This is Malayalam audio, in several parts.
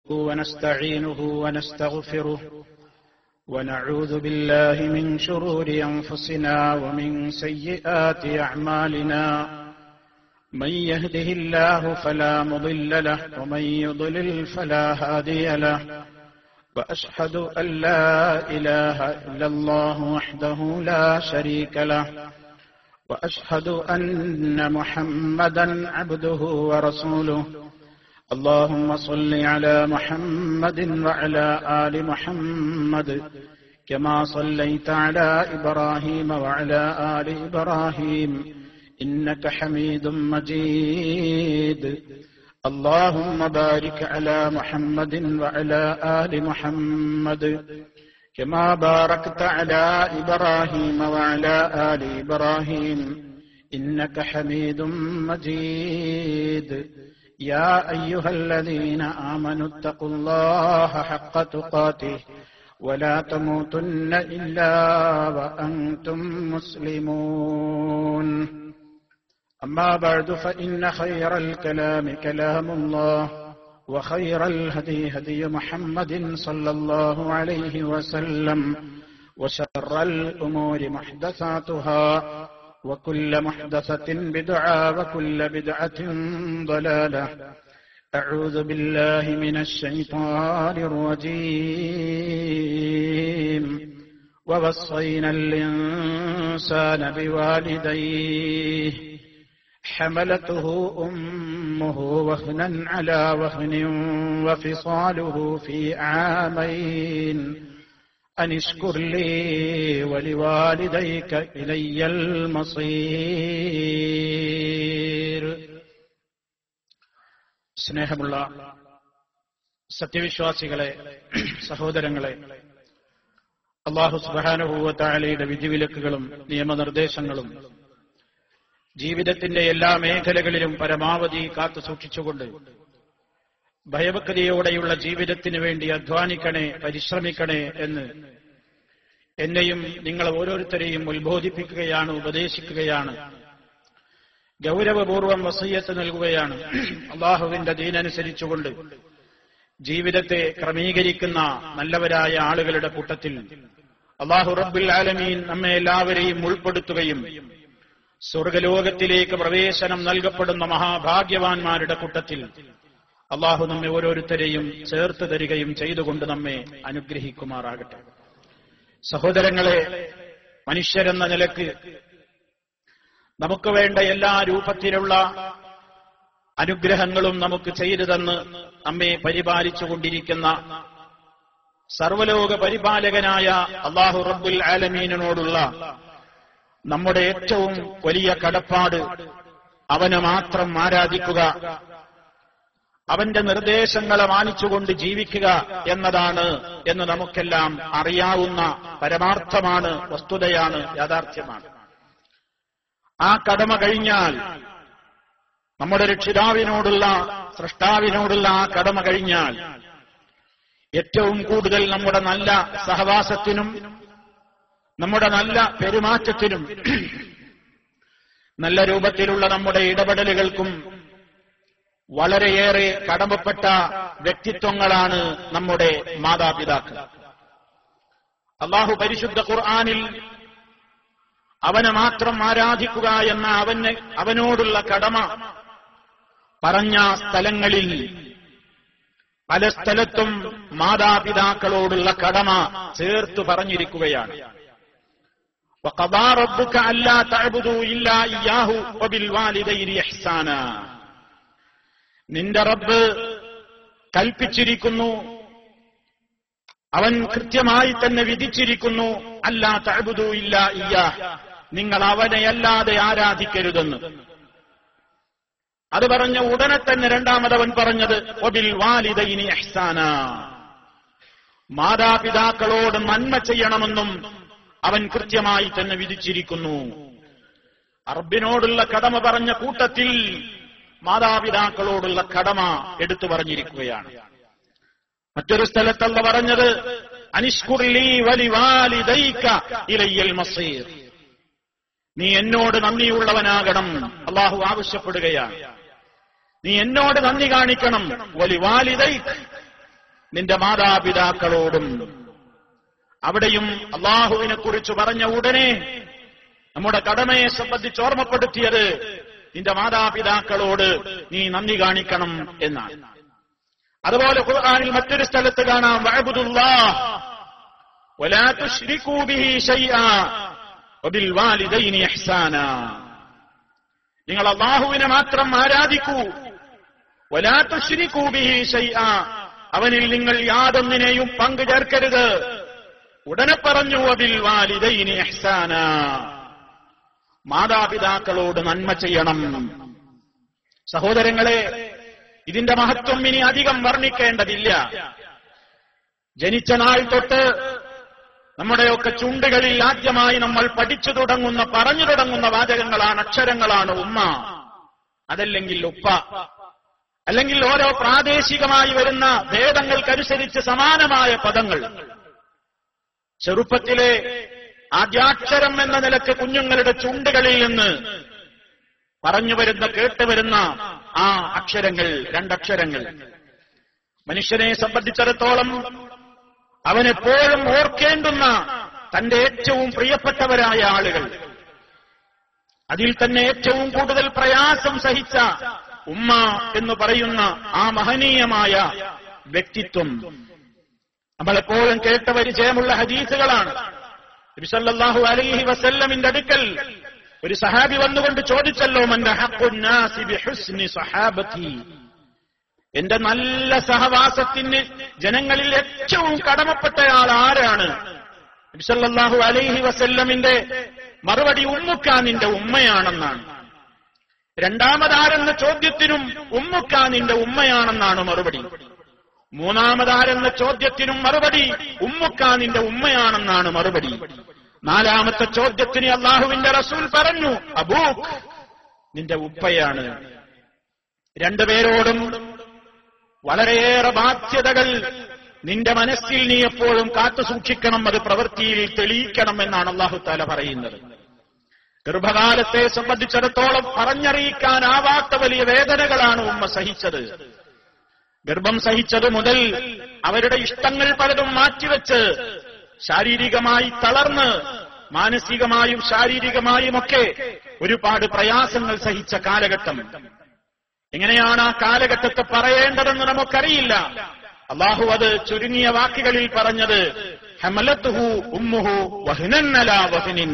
ونستعينه ونستغفره ونعوذ بالله من شرور أنفسنا ومن سيئات أعمالنا من يهده الله فلا مضل له ومن يضلل فلا هادي له وأشهد أن لا إله إلا الله وحده لا شريك له وأشهد أن محمدا عبده ورسوله اللهم صل على محمد وعلى آل محمد كما صليت على إبراهيم وعلى آل إبراهيم إنك حميد مجيد اللهم بارك على محمد وعلى آل محمد كما باركت على إبراهيم وعلى آل إبراهيم إنك حميد مجيد يا أيها الذين آمنوا اتقوا الله حق تقاته ولا تموتن إلا وأنتم مسلمون أما بعد فإن خير الكلام كلام الله وخير الهدي هدي محمد صلى الله عليه وسلم وشر الأمور محدثاتها وكل محدثة بدعة وكل بدعة ضلالة أعوذ بالله من الشيطان الرجيم ووصينا الإنسان بوالديه حملته أمه وهنا على وهن وفصاله في عامين أن اشكر لي ولوالديك إلي المصير. സ്നേഹമുള്ള സത്യവിശ്വാസികളെ, സഹോദരങ്ങളെ, അല്ലാഹു സുബ്ഹാനഹു വ തആലയുടെ വിധിവിലക്കുകളും നിയമനിർദ്ദേശങ്ങളും ജീവിതത്തിന്റെ എല്ലാ മേഖലകളിലും പരമാവധി കാത്തു സൂക്ഷിച്ചുകൊണ്ട് ഭയഭക്തിയോടെയുള്ള ജീവിതത്തിനു വേണ്ടി അധ്വാനിക്കണേ, പരിശ്രമിക്കണേ എന്ന് എന്നെയും നിങ്ങൾ ഓരോരുത്തരെയും ഉത്ബോധിപ്പിക്കുകയാണ്, ഉപദേശിക്കുകയാണ്, ഗൗരവപൂർവം വസിയ്യത്ത് നൽകുകയാണ്. അള്ളാഹുവിന്റെ ദീനനുസരിച്ചുകൊണ്ട് ജീവിതത്തെ ക്രമീകരിക്കുന്ന നല്ലവരായ ആളുകളുടെ കൂട്ടത്തിൽ അല്ലാഹു റബ്ബുൽ ആലമീൻ നമ്മെ എല്ലാവരെയും ഉൾപ്പെടുത്തുകയും സ്വർഗലോകത്തിലേക്ക് പ്രവേശനം നൽകപ്പെടുന്ന മഹാഭാഗ്യവാന്മാരുടെ കൂട്ടത്തിൽ അള്ളാഹു നമ്മെ ഓരോരുത്തരെയും ചേർത്ത് തരികയും ചെയ്തുകൊണ്ട് നമ്മെ അനുഗ്രഹിക്കുമാറാകട്ടെ. സഹോദരങ്ങളെ, മനുഷ്യരെന്ന നിലക്ക് നമുക്ക് വേണ്ട എല്ലാ രൂപത്തിലുള്ള അനുഗ്രഹങ്ങളും നമുക്ക് ചെയ്തു തന്ന് നമ്മെ പരിപാലിച്ചുകൊണ്ടിരിക്കുന്ന സർവലോക പരിപാലകനായ അല്ലാഹു റബ്ബുൽ ആലമീനിനോടുള്ള നമ്മുടെ ഏറ്റവും വലിയ കടപ്പാട് അവനെ മാത്രം ആരാധിക്കുക, അവന്റെ നിർദ്ദേശങ്ങളെ മാനിച്ചുകൊണ്ട് ജീവിക്കുക എന്നതാണ് എന്ന് നമുക്കെല്ലാം അറിയാവുന്ന പരമാർത്ഥമാണ്, വസ്തുതയാണ്, യാഥാർത്ഥ്യമാണ്. ആ കടമ കഴിഞ്ഞാൽ, നമ്മുടെ രക്ഷിതാവിനോടുള്ള, സൃഷ്ടാവിനോടുള്ള ആ കടമ കഴിഞ്ഞാൽ ഏറ്റവും കൂടുതൽ നമ്മുടെ നല്ല സഹവാസത്തിനും നമ്മുടെ നല്ല പെരുമാറ്റത്തിനും നല്ല രൂപത്തിലുള്ള നമ്മുടെ ഇടപെടലുകൾക്കും വളരെയേറെ കടമപ്പെട്ട വ്യക്തിത്വങ്ങളാണ് നമ്മുടെ മാതാപിതാക്കൾ. അല്ലാഹു പരിശുദ്ധ ഖുർആനിൽ അവനെ മാത്രം ആരാധിക്കുക എന്ന അവനോടുള്ള കടമ പറഞ്ഞ സ്ഥലങ്ങളിൽ പല സ്ഥലത്തും മാതാപിതാക്കളോടുള്ള കടമ ചേർത്ത് പറഞ്ഞിരിക്കുകയാണ്. وَقَضَى رَبُّكَ أَلَّا تَعْبُدُوا إِلَّا إِيَّاهُ وَبِالْوَالِدَيْنِ إِحْسَانًا. നിന്റെ റബ്ബ് കൽപ്പിച്ചിരിക്കുന്നു, അവൻ കൃത്യമായി തന്നെ വിധിച്ചിരിക്കുന്നു, അല്ലാ തഅ്ബുദൂ ഇല്ലാ ഇയ്യാഹ്, നിങ്ങൾ അവനെയല്ലാതെ ആരാധിക്കരുതെന്ന്. അത് പറഞ്ഞ ഉടനെ തന്നെ രണ്ടാമതവൻ പറഞ്ഞത് വബിൽ വാലിദൈനി ഇഹ്സാനാ, മാതാപിതാക്കളോട് നന്മ ചെയ്യണമെന്നും അവൻ കൃത്യമായി തന്നെ വിധിച്ചിരിക്കുന്നു. റബ്ബിനോടുള്ള കടമ പറഞ്ഞ കൂട്ടത്തിൽ മാതാപിതാക്കളോടുള്ള കടമ എടുത്തു പറഞ്ഞിരിക്കുകയാണ്. മറ്റൊരു സ്ഥലത്തല്ല പറഞ്ഞത് അനിഷ്കുർ ലീ വലിവാലിദൈക ഇലയ്യൽ മസീർ, നീ എന്നോട് നന്ദിയുള്ളവനാകണം. അല്ലാഹു ആവശ്യപ്പെടുകയാണ്, നീ എന്നോട് നന്ദി കാണിക്കണം. വലിവാലിദൈക, നിന്റെ മാതാപിതാക്കളോടും. അവിടെയും അള്ളാഹുവിനെ കുറിച്ച് പറഞ്ഞ ഉടനെ നമ്മുടെ കടമയെ സംബന്ധിച്ച് ഓർമ്മപ്പെടുത്തിയത് നിന്റെ മാതാപിതാക്കളോട് നീ നന്ദി കാണിക്കണം എന്നാണ്. അതുപോലെ ഖുർആനിൽ മറ്റൊരു സ്ഥലത്ത് കാണാം, വഅബ്ദുല്ലാഹ് വലാ തുശ്രികൂ ബിഹി ശൈആ വബിൽ വാലിദൈനി ഇഹ്സാനാ. നിങ്ങൾ അല്ലാഹുവിനെ മാത്രം ആരാധിക്കൂ. വലാ തുശ്രികൂ ബിഹി ശൈആ, അവനിൽ നിങ്ങൾ യാതൊന്നിനെയും പങ്കു ചേർക്കരുത്. ഉടനെ പറഞ്ഞു വബിൽ വാലിദൈനി ഇഹ്സാനാ, മാതാപിതാക്കളോട് നന്മ ചെയ്യണം. സഹോദരങ്ങളെ, ഇതിന്റെ മഹത്വം ഇനി അധികം വർണ്ണിക്കേണ്ടതില്ല. ജനിച്ച നാൾ തൊട്ട് നമ്മുടെയൊക്കെ ചുണ്ടുകളിൽ ആദ്യമായി നമ്മൾ പഠിച്ചു തുടങ്ങുന്ന, പറഞ്ഞു തുടങ്ങുന്ന വാചകങ്ങളാണ്, അക്ഷരങ്ങളാണ് ഉമ്മ, അതല്ലെങ്കിൽ ഉപ്പ, അല്ലെങ്കിൽ ഓരോ പ്രാദേശികമായി വരുന്ന ഭേദങ്ങൾക്കനുസരിച്ച് സമാനമായ പദങ്ങൾ. ചെറുപ്പത്തിലെ ആദ്യാക്ഷരം എന്ന നിലക്ക് കുഞ്ഞുങ്ങളുടെ ചുണ്ടുകളിൽ നിന്ന് പറഞ്ഞു വരുന്ന, കേട്ടുവരുന്ന ആ അക്ഷരങ്ങൾ, രണ്ടക്ഷരങ്ങൾ മനുഷ്യനെ സംബന്ധിച്ചിടത്തോളം അവനെപ്പോഴും ഓർക്കേണ്ടുന്ന തന്റെ ഏറ്റവും പ്രിയപ്പെട്ടവരായ ആളുകൾ. അതിൽ തന്നെ ഏറ്റവും കൂടുതൽ പ്രയാസം സഹിച്ച ഉമ്മ എന്ന് പറയുന്ന ആ മഹനീയമായ വ്യക്തിത്വം നമ്മളെപ്പോഴും കേട്ട പരിചയമുള്ള ഹദീസുകളാണ്. നബി സല്ലല്ലാഹു അലൈഹി വസല്ലമിന്റെ അടുക്കൽ ഒരു സഹാബി വന്നുകൊണ്ട് ചോദിച്ചല്ലോ, മൻ അഹഖുൻ നാസി ബിഹുസ്നി സഹാബതി, എന്റെ നല്ല സഹവാസത്തിന് ജനങ്ങളിൽ ഏറ്റവും കടമപ്പെട്ടയാൾ ആരാണ്? നബി സല്ലല്ലാഹു അലൈഹി വസല്ലമിന്റെ മറുപടി ഉമ്മുക്ക, നിന്റെ ഉമ്മയാണെന്നാണ്. രണ്ടാമതാരെന്ന ചോദ്യത്തിനും ഉമ്മുക്ക, നിന്റെ ഉമ്മയാണെന്നാണ് മറുപടി. മൂന്നാമതാരെന്ന ചോദ്യത്തിനും മറുപടി ഉമ്മുക്ക, നിന്റെ ഉമ്മയാണെന്നാണ് മറുപടി. നാലാമത്തെ ചോദ്യത്തിന് അല്ലാഹുവിന്റെ റസൂൽ പറഞ്ഞു, അബൂക്ക്, നിന്റെ ഉപ്പയാണ്. രണ്ടുപേരോടും വളരെയേറെ ബാധ്യതകൾ നിന്റെ മനസ്സിൽ നീ എപ്പോഴും കാത്തുസൂക്ഷിക്കണം, അത് പ്രവൃത്തിയിൽ തെളിയിക്കണം എന്നാണ് അല്ലാഹു തആല പറയുന്നത്. ഗർഭകാലത്തെ സംബന്ധിച്ചിടത്തോളം പറഞ്ഞറിയിക്കാനാവാത്ത വലിയ വേദനകളാണ് ഉമ്മ സഹിച്ചത്. ഗർഭം സഹിച്ചത് മുതൽ അവരുടെ ഇഷ്ടങ്ങൾ പലതും മാറ്റിവെച്ച് ശാരീരികമായി തളർന്ന് മാനസികമായും ശാരീരികമായുമൊക്കെ ഒരുപാട് പ്രയാസങ്ങൾ സഹിച്ച കാലഘട്ടം. എങ്ങനെയാണ് ആ കാലഘട്ടത്തെ പറയേണ്ടതെന്ന് നമുക്കറിയില്ല. അല്ലാഹു അത് ചുരുങ്ങിയ വാക്കുകളിൽ പറഞ്ഞത്, ഹമലത്തുഹു ഉമ്മുഹു വഹ്നൻ അലാ വഹ്നിൻ,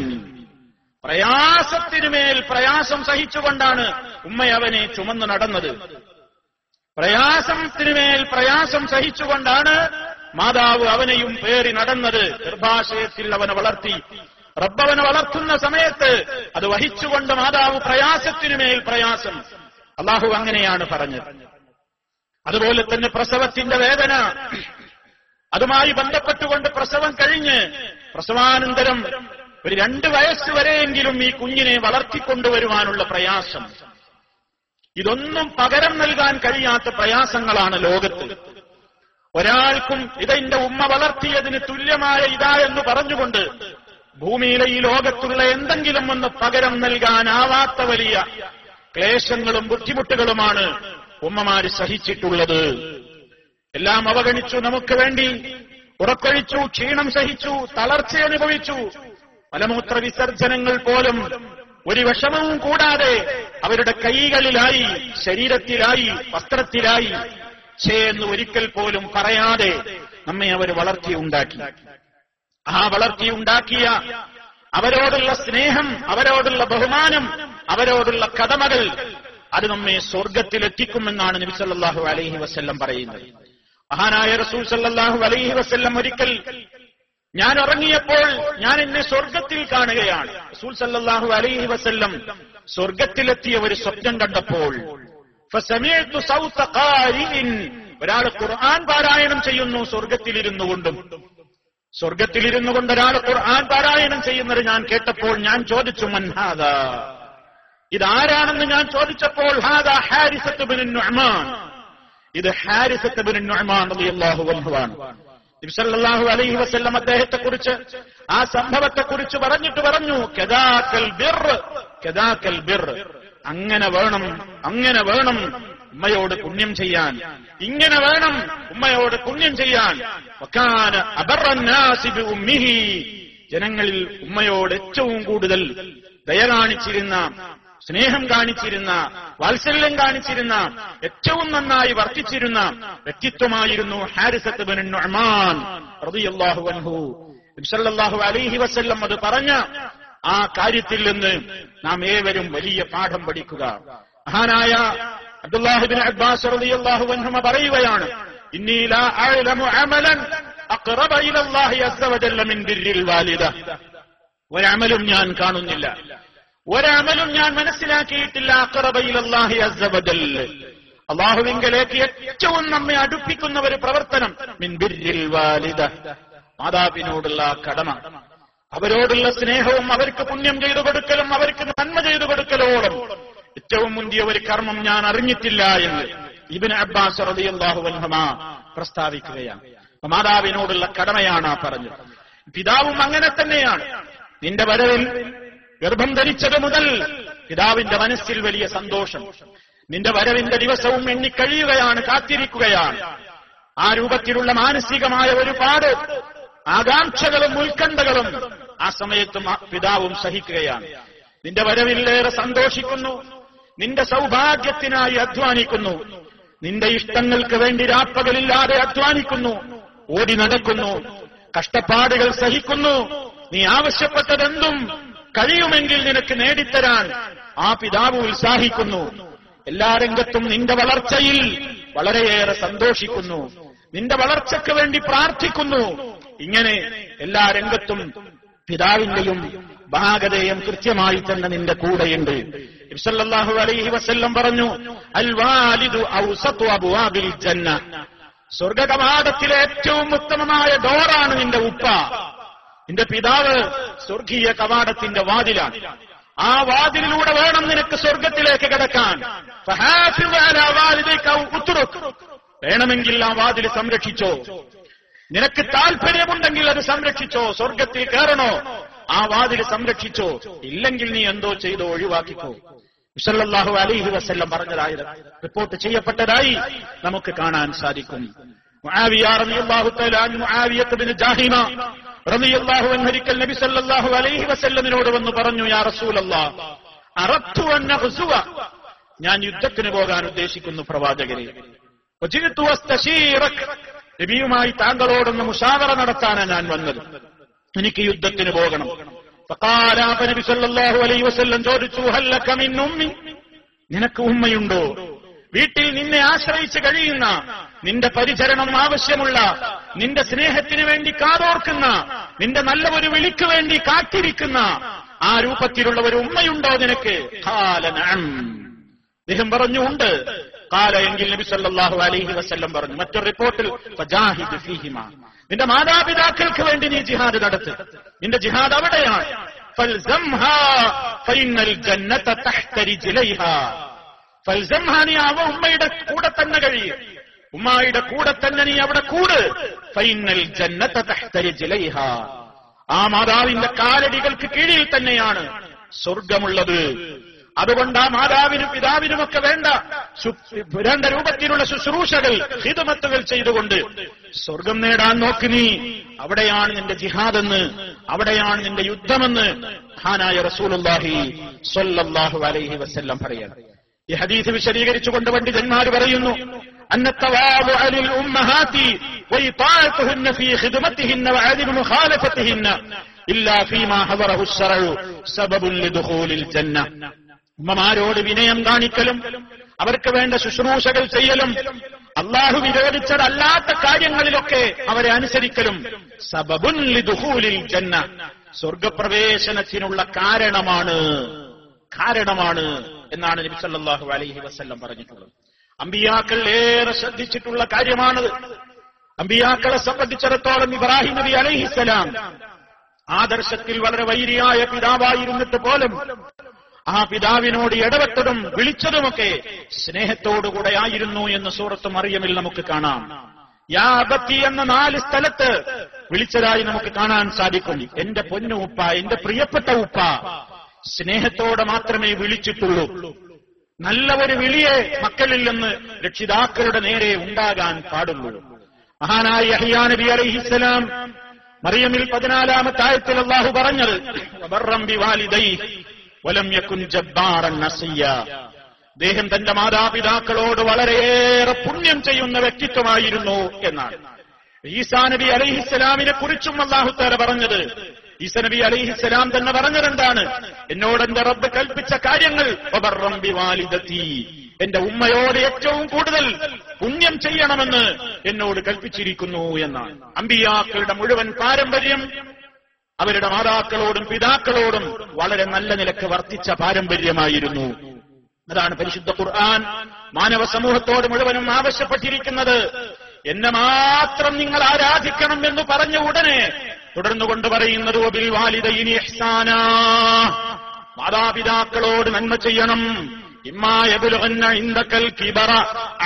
പ്രയാസത്തിനുമേൽ പ്രയാസം സഹിച്ചുകൊണ്ടാണ് ഉമ്മ അവനെ ചുമന്നു നടന്നത്. പ്രയാസത്തിനുമേൽ പ്രയാസം സഹിച്ചുകൊണ്ടാണ് മാതാവ് അവനെയും പേറി നടന്നത്. ഗർഭാശയത്തിൽ അവനെ വളർത്തി. റബ്ബവനെ വളർത്തുന്ന സമയത്ത് അത് വഹിച്ചുകൊണ്ട് മാതാവ് പ്രയാസത്തിനുമേൽ പ്രയാസം. അല്ലാഹു അങ്ങനെയാണ് പറഞ്ഞത്. അതുപോലെ തന്നെ പ്രസവത്തിന്റെ വേദന, അതുമായി ബന്ധപ്പെട്ടുകൊണ്ട് പ്രസവം കഴിഞ്ഞ് പ്രസവാനന്തരം ഒരു 2 വയസ്സുവരെയെങ്കിലും ഈ കുഞ്ഞിനെ വളർത്തിക്കൊണ്ടുവരുവാനുള്ള പ്രയാസം, ഇതൊന്നും പകരം നൽകാൻ കഴിയാത്ത പ്രയാസങ്ങളാണ് ലോകത്ത്. ഒരാൾക്കും ഇതെന്റെ ഉമ്മ വളർത്തിയതിന് തുല്യമായ ഇതാ എന്ന് പറഞ്ഞുകൊണ്ട് ഭൂമിയിലെ ഈ ലോകത്തുള്ള എന്തെങ്കിലും ഒന്ന് പകരം നൽകാനാവാത്ത വലിയ ക്ലേശങ്ങളും ബുദ്ധിമുട്ടുകളുമാണ് ഉമ്മമാര് സഹിച്ചിട്ടുള്ളത്. എല്ലാം അവഗണിച്ചു, നമുക്ക് വേണ്ടി ഉറക്കൊഴിച്ചു, ക്ഷീണം സഹിച്ചു, തളർച്ച അനുഭവിച്ചു. മലമൂത്ര വിസർജനങ്ങൾ പോലും ഒരു വിഷമവും കൂടാതെ അവരുടെ കൈകളിലായി, ശരീരത്തിലായി, വസ്ത്രത്തിലായി എന്ന് ഒരിക്കൽ പോലും പറയാതെ നമ്മെ അവർ വളർത്തിയുണ്ടാക്കി. ആ വളർത്തിയുണ്ടാക്കിയ അവരോടുള്ള സ്നേഹം, അവരോടുള്ള ബഹുമാനം, അവരോടുള്ള കടമകൾ, അത് നമ്മെ സ്വർഗത്തിലെത്തിക്കുമെന്നാണ് നബി സല്ലല്ലാഹു അലൈഹി വസല്ലം പറയുന്നത്. മഹാനായ റസൂൽ സല്ലല്ലാഹു അലൈഹി വസല്ലം ഒരിക്കൽ, ഞാൻ ഉറങ്ങിയപ്പോൾ ഞാൻ എന്നെ സ്വർഗത്തിൽ കാണുകയാണ്. റസൂൽ സല്ലല്ലാഹു അലൈഹി വസല്ലം സ്വർഗത്തിലെത്തിയ ഒരു സ്വപ്നം കണ്ടപ്പോൾ, ഫസമിഅ്തു സൗത ഖാരിഇൻ, ഒരാൾ ഖുർആൻ പാരായണം ചെയ്യുന്നു സ്വർഗത്തിലിരുന്നു കൊണ്ടും. സ്വർഗത്തിലിരുന്നു കൊണ്ട് ഒരാൾ ഖുർആൻ പാരായണം ചെയ്യുന്നത് ഞാൻ കേട്ടപ്പോൾ ഞാൻ ചോദിച്ചു, മൻ ഹാദാ, ഇതാരാണെന്ന് ഞാൻ ചോദിച്ചപ്പോൾ, ഹാദാ ഹാരിസത്ത് ഇബ്നു നുഅ്മാൻ, ഇത് ഹാരിസത്ത് ഇബ്നു നുഅ്മാൻ റളിയല്ലാഹു അൻഹു ആണ്. നബി സല്ലല്ലാഹു അലൈഹി വസല്ലം അദ്ദേഹത്തെക്കുറിച്ച്, ആ സംഭവത്തെക്കുറിച്ച് പറഞ്ഞിട്ട് പറഞ്ഞു, കദാകൽ ബിർ, കദാകൽ ബിർ, അങ്ങനെ വേണം, അങ്ങനെ വേണം, ഉമ്മയോട് പുണ്യം ചെയ്യാൻ. ഇങ്ങനെ വേണം ഉമ്മയോട് പുണ്യം ചെയ്യാൻ. വകാന അബറന്നാസി ബിഉമ്മിഹി, ജനങ്ങളിൽ ഉമ്മയോട് ഏറ്റവും കൂടുതൽ ദയ കാണിച്ചിരുന്ന, സ്നേഹം കാണിച്ചിരുന്ന, വാത്സല്യം കാണിച്ചിരുന്ന, ഏറ്റവും നന്നായി വർത്തിച്ചിരുന്ന വ്യക്തിത്വമായിരുന്നു ഹാരിസത്ത് ബിൻ നുഅ്മാൻ റളിയല്ലാഹു അൻഹു. നബി സല്ലല്ലാഹു അലൈഹി വസല്ലം അത് പറഞ്ഞ ആ കാര്യത്തിൽ നിന്ന് നാം ഏവരും വലിയ പാഠം പഠിക്കുക. മഹാനായ അബ്ദുല്ലാഹി ഇബ്നു അബ്ബാസ് റളിയല്ലാഹു അൻഹുമ പറയുകയാണ്, ഇന്നി ലാ അഅലമു അമലൻ അഖറബ ഇലല്ലാഹി അസ്സ വജല്ല മിൻ ബിർരിൽ വാലിദ. ഒരമലും ഞാൻ കാണുന്നില്ല, ഒരമലും ഞാൻ മനസ്സിലാക്കിയിട്ടില്ല അഖറബ ഇലല്ലാഹി അസ്സ വജല്ല, അല്ലാഹുവിങ്കലേക്ക് ഏറ്റവും നമ്മെ അടുപ്പിക്കുന്ന ഒരു പ്രവർത്തനം, മിൻ ബിർരിൽ വാലിദ, മാതാവിനോടുള്ള കടമ, അവരോടുള്ള സ്നേഹവും അവർക്ക് പുണ്യം ചെയ്തു കൊടുക്കലും അവർക്ക് നന്മ ചെയ്തു കൊടുക്കലോളം ഏറ്റവും മുന്തിയ ഒരു കർമ്മം ഞാൻ അറിഞ്ഞിട്ടില്ല എന്ന് ഇബ്നു അബ്ബാസ് റളിയല്ലാഹു അൻഹുമാ പ്രസ്താവിക്കുകയാണ്. മാതാവിനോടുള്ള കടമയാണ് ആ പറഞ്ഞത്. പിതാവും അങ്ങനെ തന്നെയാണ്. നിന്റെ വരവിൽ ഗർഭം ധരിച്ചത് മുതൽ പിതാവിന്റെ മനസ്സിൽ വലിയ സന്തോഷം, നിന്റെ വരവിന്റെ ദിവസവും എണ്ണിക്കഴിയുകയാണ്, കാത്തിരിക്കുകയാണ്. ആ രൂപത്തിലുള്ള മാനസികമായ ഒരുപാട് ആകാംക്ഷകളും ഉത്കണ്ഠകളും ആ സമയത്തും പിതാവും സഹിക്കുകയാണ്. നിന്റെ വരവിലേറെ സന്തോഷിക്കുന്നു, നിന്റെ സൗഭാഗ്യത്തിനായി അധ്വാനിക്കുന്നു, നിന്റെ ഇഷ്ടങ്ങൾക്ക് വേണ്ടി രാപ്പകലില്ലാതെ അധ്വാനിക്കുന്നു, ഓടി നടക്കുന്നു, കഷ്ടപ്പാടുകൾ സഹിക്കുന്നു. നീ ആവശ്യപ്പെട്ടതെന്തും കഴിയുമെങ്കിൽ നിനക്ക് നേടിത്തരാൻ ആ പിതാവ് ഉത്സാഹിക്കുന്നു. എല്ലാ രംഗത്തും നിന്റെ വളർച്ചയിൽ വളരെയേറെ സന്തോഷിക്കുന്നു, നിന്റെ വളർച്ചയ്ക്ക് വേണ്ടി പ്രാർത്ഥിക്കുന്നു. ഇങ്ങനെ എല്ലാ രംഗത്തും പിതാവിന്റെയും ഭാഗതയും കൃത്യമായി തന്നെ നിന്റെ കൂടെയുണ്ട്. നബി സല്ലല്ലാഹു അലൈഹി വസല്ലം പറഞ്ഞു, അൽ വാലിദു ഔസതു അബ്വാബിൽ ജന്ന, സ്വർഗ്ഗകവാടത്തിലെ ഏറ്റവും ഉത്തമമായ ഡോറാണ് നിന്റെ ഉപ്പ. നിന്റെ പിതാവ് സ്വർഗീയ കവാടത്തിന്റെ വാതിലാണ്. ആ വാതിലിലൂടെ വേണം നിനക്ക് സ്വർഗത്തിലേക്ക് കടക്കാൻ. ഫഹാഫിദ് അലാ വാലിദിക ഔ ഉത്റുക്, വേണമെങ്കിൽ ആ വാതിൽ സംരക്ഷിച്ചോ, നിനക്ക് താല്പര്യമുണ്ടെങ്കിൽ അത് സംരക്ഷിച്ചോ. സ്വർഗത്തിൽ കയറണോ, ആ വാതിൽ സംരക്ഷിച്ചോ, ഇല്ലെങ്കിൽ നീ എന്തോ ചെയ്തോ, ഒഴിവാക്കിക്കോ. സല്ലല്ലാഹു അലൈഹി വസല്ലം പറഞ്ഞതായി റിപ്പോർട്ട് ചെയ്യപ്പെട്ടതായി നമുക്ക് കാണാൻ സാധിക്കും. മുആവിയ റളിയല്ലാഹു തആല അൻ മുആവിയ ഇബ്നു ജാഹിമ റളിയല്ലാഹു അൻഹു ഒരിക്കൽ നബി സല്ലല്ലാഹു അലൈഹി വസല്ലമിനോട് വന്ന് പറഞ്ഞു, യാ റസൂലല്ലാഹ്, അറദ്തു അൻ അഗ്സുവ, ഞാൻ യുദ്ധത്തിന് പോകാൻ ഉദ്ദേശിക്കുന്നു പ്രവാചകരെ. വജിഅതു അസ്തശീറക്, നബിയുമായി താങ്കളോടൊന്ന് മുശാവറ നടത്താനാണ് ഞാൻ വന്നത്, എനിക്ക് യുദ്ധത്തിന് പോകണം. ഫഖാല, നബി സല്ലല്ലാഹു അലൈഹി വസല്ലം ചോദിച്ചു, ഹൽ ലക മിൻ ഉമ്മി, നിനക്ക് ഉമ്മയുണ്ടോ? വീട്ടിൽ നിന്നെ ആശ്രയിച്ച് കഴിയുന്ന, നിന്റെ പരിചരണം ആവശ്യമുള്ള, നിന്റെ സ്നേഹത്തിന് വേണ്ടി കാതോർക്കുന്ന, നിന്റെ നല്ല ഒരു വിളിക്ക് വേണ്ടി കാത്തിരിക്കുന്ന ആ രൂപത്തിലുള്ള ഒരു ഉമ്മയുണ്ടോ നിനക്ക്? ഖാല നഅം, അദ്ദേഹം പറഞ്ഞു ഉണ്ട്. ഖാല, എങ്കിൽ നബി സല്ലല്ലാഹു അലൈഹി വസല്ലം പറഞ്ഞു മറ്റൊരു റിപ്പോർട്ടിൽ, ഫജാഹിദ് ഫീഹിമാ, നിന്റെ മാതാപിതാക്കൾക്ക് വേണ്ടി നീ ജിഹാദ് നടത്ത്, നിന്റെ ജിഹാദ് അവിടെയാണ്. ഫൽസംഹാ ഫഇന്നൽ ജന്നത തഹ്ത റിജ്ലൈഹാ, ഫൽസംഹാ, നീ ഉമ്മയുടെ കൂടെ തന്നെ കഴിയും, ഉമ്മയുടെ കൂടെ തന്നെ നീ അവിടെ കൂട്. ഫഇന്നൽ ജന്നത തഹ്ത റിജ്ലൈഹാ, ആ മാതാവിന്റെ കാലടികൾക്ക് കീഴിൽ തന്നെയാണ് സ്വർഗമുള്ളത്. അതുകൊണ്ട് ആ മാതാവിനും പിതാവിനുമൊക്കെ വേണ്ട രൂപത്തിലുള്ള ശുശ്രൂഷകൾ, ഖിദ്മത്തുകൾ ചെയ്തുകൊണ്ട് സ്വർഗം നേടാൻ നോക്ക് നീ. അവിടെയാണ് നിന്റെ ജിഹാദെന്ന്, അവിടെയാണ് നിന്റെ യുദ്ധമെന്ന് മഹാനായ റസൂലുള്ളാഹി സ്വല്ലല്ലാഹു അലൈഹി വസല്ലം പറയാൻ. ഈ ഹദീസ് വിശദീകരിച്ചുകൊണ്ട് പണ്ഡിതന്മാർ പറയുന്നു, അന്ന തവാദുഅ ലിൽ ഉമ്മഹാതി വഇതാഅതുഹുന്ന ഫീ ഖിദ്മതിഹിന്ന വഅദമു മുഖാലഫതിഹിന്ന ഇല്ലാ ഫീമാ ഹദറഹു അശ്ശറഉ സബബുൻ ലിദുഖൂലിൽ ജന്ന. ഉമ്മമാരോട് വിനയം കാണിക്കലും അവർക്ക് വേണ്ട ശുശ്രൂഷകൾ ചെയ്യലും അല്ലാഹു വിരോധിച്ചതല്ലാത്ത കാര്യങ്ങളിലൊക്കെ അവരെ അനുസരിക്കലും സബബുൻ ലിദുഖൂലിൽ ജന്ന, സ്വർഗപ്രവേശനത്തിനുള്ള കാരണമാണ് എന്നാണ് നബി സല്ലല്ലാഹു അലൈഹി വസല്ലം പറഞ്ഞിട്ടുള്ളത്. അമ്പിയാക്കൾ ഏറെ ശ്രദ്ധിച്ചിട്ടുള്ള കാര്യമാണത്. അമ്പിയാക്കളെ സംബന്ധിച്ചിടത്തോളം ഇബ്രാഹിം നബി അലൈഹിസ്സലാം ആദർശത്തിൽ വളരെ വൈരിയായ പിതാവായിരുന്നിട്ട് പോലും ആ പിതാവിനോട് ഇടപെട്ടതും വിളിച്ചതുമൊക്കെ സ്നേഹത്തോടുകൂടെ ആയിരുന്നു എന്ന് സൂറത്ത് മറിയമിൽ നമുക്ക് കാണാം. യാ അബത്തി എന്ന 4 സ്ഥലത്ത് വിളിച്ചതായി നമുക്ക് കാണാൻ സാധിക്കും. എന്റെ പൊന്നു ഉപ്പ, എന്റെ പ്രിയപ്പെട്ട ഉപ്പ, സ്നേഹത്തോടെ മാത്രമേ വിളിച്ചിട്ടുള്ളൂ. നല്ല ഒരു വിളിയെ മക്കളിൽ നിന്ന് രക്ഷിതാക്കളുടെ നേരെ ഉണ്ടാകാൻ പാടുള്ളൂ. മഹാനായ യഹ്യാ നബി അലൈഹിസ്സലാം മറിയമിൽ 14-ാമത്തെ ആയത്തിൽ അല്ലാഹു പറഞ്ഞത് വബർറൻ ബിവാലിദൈഹി വലം യകുൻ ജബ്ബാറൻ നസിയ. അദ്ദേഹം തന്റെ മാതാപിതാക്കളോട് വളരെയേറെ പുണ്യം ചെയ്യുന്ന വ്യക്തിത്വമായിരുന്നു എന്നാണ്. ഈസാ നബി അലൈഹിസ്സലാമിനെ കുറിച്ചും അല്ലാഹു തആല പറഞ്ഞത്, ഈസാ നബി അലൈഹിസ്സലാം തന്നെ പറഞ്ഞതെന്താണ്? എന്നോട് എന്റെ റബ്ബ് കൽപ്പിച്ച കാര്യങ്ങൾ വബർറൻ ബിവാലിദതി, എന്റെ ഉമ്മയോട് ഏറ്റവും കൂടുതൽ പുണ്യം ചെയ്യണമെന്ന് എന്നോട് കൽപ്പിച്ചിരിക്കുന്നു എന്നാണ്. അമ്പിയാക്കളുടെ മുഴുവൻ പാരമ്പര്യം അവരുടെ മാതാക്കളോടും പിതാക്കളോടും വളരെ നല്ല നിലക്ക് വർത്തിച്ച പാരമ്പര്യമായിരുന്നു. അതാണ് പരിശുദ്ധ ഖുർആൻ മാനവ സമൂഹത്തോട് മുഴുവനും ആവശ്യപ്പെട്ടിരിക്കുന്നത്. എന്നെ മാത്രം നിങ്ങൾ ആരാധിക്കണം എന്ന് പറഞ്ഞ ഉടനെ തുടർന്നുകൊണ്ട് പറയുന്നത് വബിൽ വാലിദൈനി ഇഹ്സാനാ, മാതാപിതാക്കളോട് നന്മ ചെയ്യണം. ഇമ്മാ യബ്ലുഗന്ന ഇൻദകൽ കിബറ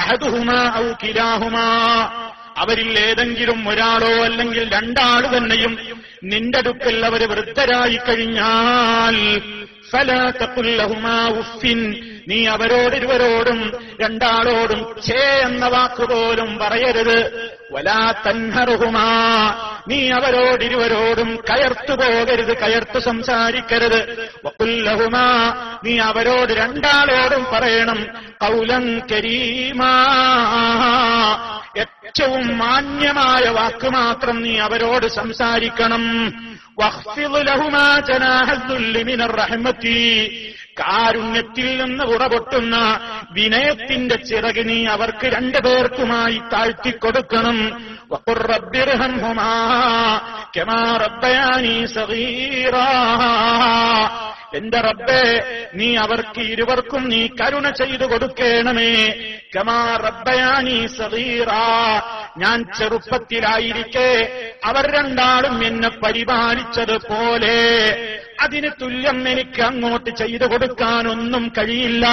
അഹദുഹുമാ ഔ കിലാഹുമാ, അവരിൽ ഏതെങ്കിലും ഒരാളോ അല്ലെങ്കിൽ രണ്ടാള് തന്നെയും നിന്റെ അടുക്കൽ അവർ വൃദ്ധരായി കഴിഞ്ഞാൽ ഫലാ തഖുൽ ലഹുമാ ഉഫിൻ, നീ അവരോടിരുവരോടും രണ്ടാളോടും ഛേ എന്ന വാക്കുപോലും പറയരുത്. വലാ തൻഹറുഹുമാ, നീ അവരോടിരുവരോടും കയർത്തു പോകരുത്, കയർത്തു സംസാരിക്കരുത്. വഖുൽ ലഹുമാ, നീ അവരോട് രണ്ടാളോടും പറയണം ഖൗലൻ കരീമാ, ഏറ്റവും മാന്യമായ വാക്ക് മാത്രം നീ അവരോട് സംസാരിക്കണം. വഖ്ഫിദ് ലഹുമാ ജനാഹദ്ദുല്ലി മിനർ റഹ്മതി, കാരുണ്യത്തിൽ നിന്ന് ഉറപൊട്ടുന്ന വിനയത്തിന്റെ ചിറക് നീ അവർക്ക് രണ്ടുപേർക്കുമായി താഴ്ത്തിക്കൊടുക്കണം. വഖുർ റബ്ബിർഹംഹുമാ കമാ റബ്ബയാനി സഗീറാ, എന്റെ റബ്ബേ നീ അവർക്ക് ഇരുവർക്കും നീ കരുണ ചെയ്തു കൊടുക്കണമേ. കമാ റബ്ബയാനി സഗീറാ, ഞാൻ ചെറുപ്പത്തിലായിരിക്കെ അവർ രണ്ടാളും എന്നെ പരിപാലിച്ചതുപോലെ അതിന് തുല്യം എനിക്ക് അങ്ങോട്ട് ചെയ്തു കൊടുക്കാനൊന്നും കഴിയില്ല.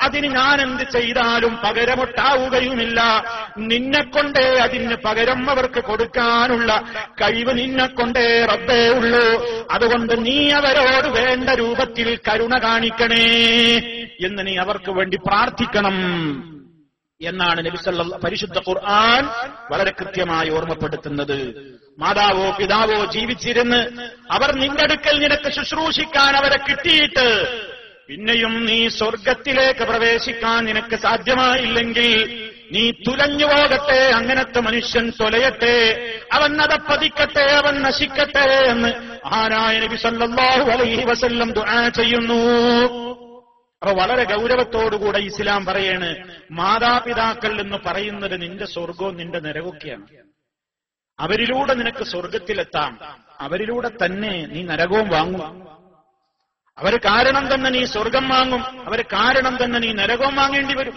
അതിന് ഞാൻ എന്ത് ചെയ്താലും പകരമൊട്ടാവുകയുമില്ല. നിന്നെക്കൊണ്ടേ അതിന് പകരം അവർക്ക് കൊടുക്കാനുള്ള കഴിവ് നിന്നെക്കൊണ്ടേ റബ്ബേ ഉള്ളൂ. അതുകൊണ്ട് നീ അവരോട് വേണ്ട രൂപത്തിൽ കരുണ കാണിക്കണേ എന്ന് നീ അവർക്ക് വേണ്ടി പ്രാർത്ഥിക്കണം എന്നാണ് നബി സല്ലല്ലാഹു പരിശുദ്ധ ഖുർആൻ വളരെ കൃത്യമായി ഓർമ്മപ്പെടുത്തുന്നത്. മാതാവോ പിതാവോ ജീവിച്ചിരുന്ന് അവർ നിന്റെ അടുക്കൽ നിനക്ക് ശുശ്രൂഷിക്കാൻ അവരെ കിട്ടിയിട്ട് പിന്നെയും നീ സ്വർഗത്തിലേക്ക് പ്രവേശിക്കാൻ നിനക്ക് സാധ്യമായില്ലെങ്കിൽ നീ തുലഞ്ഞു പോകട്ടെ, അങ്ങനത്തെ മനുഷ്യൻ തൊലയട്ടെ, അവൻ അതപ്പതിക്കട്ടെ, അവൻ നശിക്കട്ടെ എന്ന് മഹാനായ നബി സല്ലല്ലാഹു അലൈഹി വസല്ലം ദുആ ചെയ്യുന്നു. അപ്പൊ വളരെ ഗൗരവത്തോടുകൂടെ ഇസ്ലാം പറയാണ്, മാതാപിതാക്കൾ എന്ന് പറയുന്നത് നിന്റെ സ്വർഗവും നിന്റെ നരകമൊക്കെയാണ്. അവരിലൂടെ നിനക്ക് സ്വർഗത്തിലെത്താം, അവരിലൂടെ തന്നെ നീ നരകവും വാങ്ങും. അവര് കാരണം തന്നെ നീ സ്വർഗം വാങ്ങും, അവര് കാരണം തന്നെ നീ നരകവും വാങ്ങേണ്ടി വരും.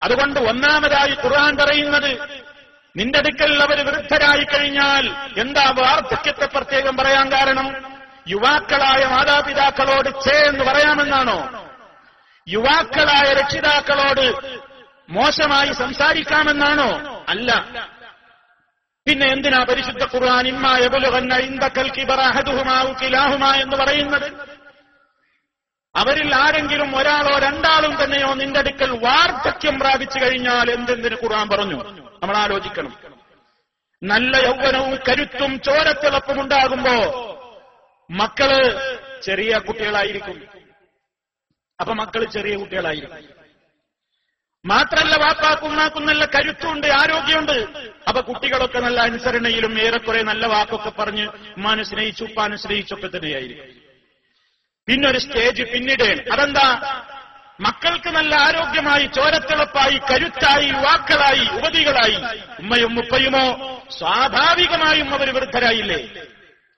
അതുകൊണ്ട് ഒന്നാമതായി ഖുർആൻ പറയുന്നത്, നിന്റെ അടുക്കൽ അവർ വൃദ്ധരായി കഴിഞ്ഞാൽ എന്താ വാർദ്ധക്യത്തെ പ്രത്യേകം പറയാൻ കാരണം? യുവാക്കളായ മാതാപിതാക്കളോട് ഛേ എന്ന് പറയാമെന്നാണോ? യുവാക്കളായ രക്ഷിതാക്കളോട് മോശമായി സംസാരിക്കാമെന്നാണോ? അല്ല. പിന്നെ എന്തിനാ പരിശുദ്ധ ഖുർആൻ ഇമ്മാ യബ്ലുഗന്ന ഇൻദകൽ കിബറ അഹദുഹുമാ ഔ കിലാഹുമാ എന്ന് പറയുന്നത്? അവരിൽ ആരെങ്കിലും ഒരാളോ രണ്ടാളും തന്നെയോ നിന്റെ അടുക്കൽ വാർദ്ധക്യം പ്രാപിച്ചു കഴിഞ്ഞാൽ എന്തെന്തിന് ഖുർആൻ പറഞ്ഞു? നമ്മൾ ആലോചിക്കണം. നല്ല യൗവനവും കരുത്തും ചോരത്തിളപ്പും ഉണ്ടാകുമ്പോ മക്കള് ചെറിയ കുട്ടികളായിരിക്കും. അപ്പൊ മക്കള് ചെറിയ കുട്ടികളായിരിക്കും. മാത്രല്ല വാപ്പാക്കും ഉമ്മാക്കും നല്ല കരുത്തുണ്ട്, ആരോഗ്യമുണ്ട്. അപ്പൊ കുട്ടികളൊക്കെ നല്ല അനുസരണയിലും ഏറെക്കുറെ നല്ല വാക്കൊക്കെ പറഞ്ഞ് ഉമ്മാനെ സ്നേഹിച്ചു ഉപ്പാനെ സ്നേഹിച്ചൊക്കെ തന്നെയായിരിക്കും. പിന്നൊരു സ്റ്റേജ് പിന്നീട് അതെന്താ? മക്കൾക്ക് നല്ല ആരോഗ്യമായി ചോരത്തിളപ്പായി കരുത്തായി യുവാക്കളായി യുവതികളായി ഉമ്മയും ഉപ്പയുമോ സ്വാഭാവികമായും അവർ വൃദ്ധരായില്ലേ?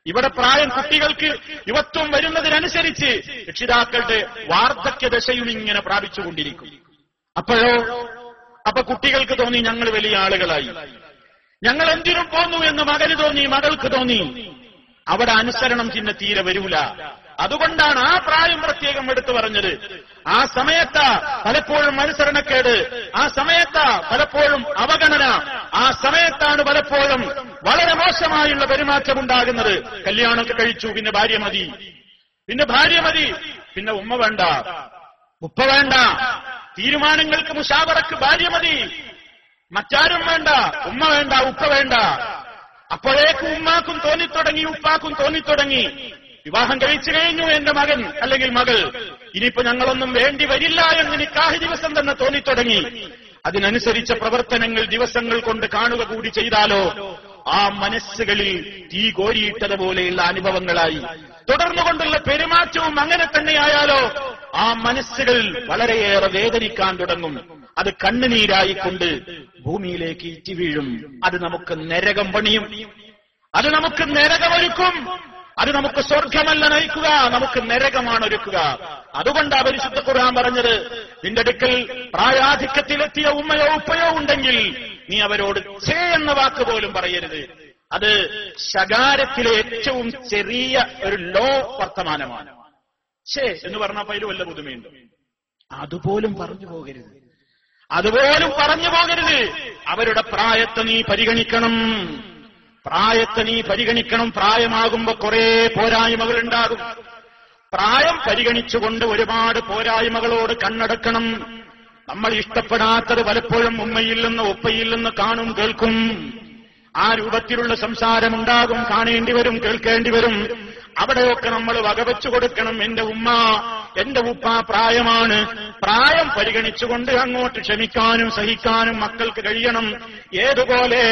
ഇവിടെ പ്രായം കുട്ടികൾക്ക് യുവത്വം വരുന്നതിനനുസരിച്ച് രക്ഷിതാക്കളുടെ വാർദ്ധക്യ ദശയും ഇങ്ങനെ പ്രാപിച്ചുകൊണ്ടിരിക്കും. അപ്പൊ കുട്ടികൾക്ക് തോന്നി ഞങ്ങൾ വലിയ ആളുകളായി, ഞങ്ങൾ എന്തിനും പോന്നു എന്ന് മകന് തോന്നി, മകൾക്ക് തോന്നി. അവിടെ അനുസരണം പിന്നെ തീരെ വരൂല. അതുകൊണ്ടാണ് ആ പ്രായം പ്രത്യേകം എടുത്തു പറഞ്ഞത്. ആ സമയത്ത് പലപ്പോഴും അനുസരണക്കേട്, ആ സമയത്ത് പലപ്പോഴും അവഗണന, ആ സമയത്താണ് പലപ്പോഴും വളരെ മോശമായുള്ള പെരുമാറ്റം ഉണ്ടാകുന്നത്. കല്യാണമൊക്കെ കഴിച്ചു, പിന്നെ ഭാര്യ മതി, പിന്നെ ഉമ്മ വേണ്ട, ഉപ്പ വേണ്ട, തീരുമാനങ്ങൾക്ക് മുശാവറക്ക് ഭാര്യ മതി, മറ്റാരും വേണ്ട, ഉമ്മ വേണ്ട, ഉപ്പ വേണ്ട. അപ്പോഴേക്കും ഉമ്മാക്കും തോന്നിത്തുടങ്ങി, ഉപ്പാക്കും തോന്നിത്തുടങ്ങി, വിവാഹം കഴിച്ചു കഴിഞ്ഞു എന്റെ മകൻ അല്ലെങ്കിൽ മകൾ, ഇനിയിപ്പോ ഞങ്ങളൊന്നും വേണ്ടി വരില്ല എന്ന് നിക്കാഹ് ദിവസം തന്നെ തോന്നിത്തുടങ്ങി. അതിനനുസരിച്ച പ്രവർത്തനങ്ങൾ ദിവസങ്ങൾ കൊണ്ട് കാണുക കൂടി ചെയ്താലോ ആ മനസ്സുകളിൽ തീ കോരിയിട്ടതുപോലെയുള്ള അനുഭവങ്ങളായി. തുടർന്നുകൊണ്ടുള്ള പെരുമാറ്റവും അങ്ങനെ തന്നെയായാലോ ആ മനസ്സുകൾ വളരെയേറെ വേദനിക്കാൻ തുടങ്ങും. അത് കണ്ണുനീരായിക്കൊണ്ട് ഭൂമിയിലേക്ക് ഇറ്റി വീഴും. അത് നമുക്ക് നരകം പണിയും, അത് നമുക്ക് നരകമൊരുക്കും. അത് നമുക്ക് സ്വർഗമല്ല നയിക്കുക, നമുക്ക് നരകമാണ് ഒരുക്കുക. അതുകൊണ്ടാ പരിശുദ്ധ ഖുർആൻ പറഞ്ഞത്, നിന്റെ അടുക്കൽ പ്രായാധിക്യത്തിലെത്തിയ ഉമ്മയോ ഉപ്പയോ ഉണ്ടെങ്കിൽ നീ അവരോട് ഛേ എന്ന വാക്ക് പോലും പറയരുത്. അത് ശകാരത്തിലെ ഏറ്റവും ചെറിയ ഒരു ലോ വർത്തമാനമാണ്. ഛേ എന്ന് പറഞ്ഞാൽ അതിൽ വല്ല പുതുമയുണ്ട്? അതുപോലും പറഞ്ഞു പോകരുത്, അതുപോലും പറഞ്ഞു പോകരുത്. അവരുടെ പ്രായത്തെ നീ പരിഗണിക്കണം, പ്രായത്തെ നീ പരിഗണിക്കണം. പ്രായമാകുമ്പോ കുറെ പോരായ്മകൾ ഉണ്ടാകും. പ്രായം പരിഗണിച്ചുകൊണ്ട് ഒരുപാട് പോരായ്മകളോട് കണ്ണടക്കണം. നമ്മൾ ഇഷ്ടപ്പെടാത്തത് പലപ്പോഴും ഉമ്മയിൽ നിന്ന് ഉപ്പയിൽ നിന്ന് കാണും, കേൾക്കും. ആ രൂപത്തിലുള്ള സംസാരമുണ്ടാകും, കാണേണ്ടി വരും, കേൾക്കേണ്ടി വരും. അവിടെയൊക്കെ നമ്മൾ വകവെച്ചു കൊടുക്കണം. എന്റെ ഉമ്മ, എന്റെ ഉപ്പ പ്രായമാണ്, പ്രായം പരിഗണിച്ചുകൊണ്ട് അങ്ങോട്ട് ക്ഷമിക്കാനും സഹിക്കാനും മക്കൾക്ക് കഴിയണം. ഏതുപോലെ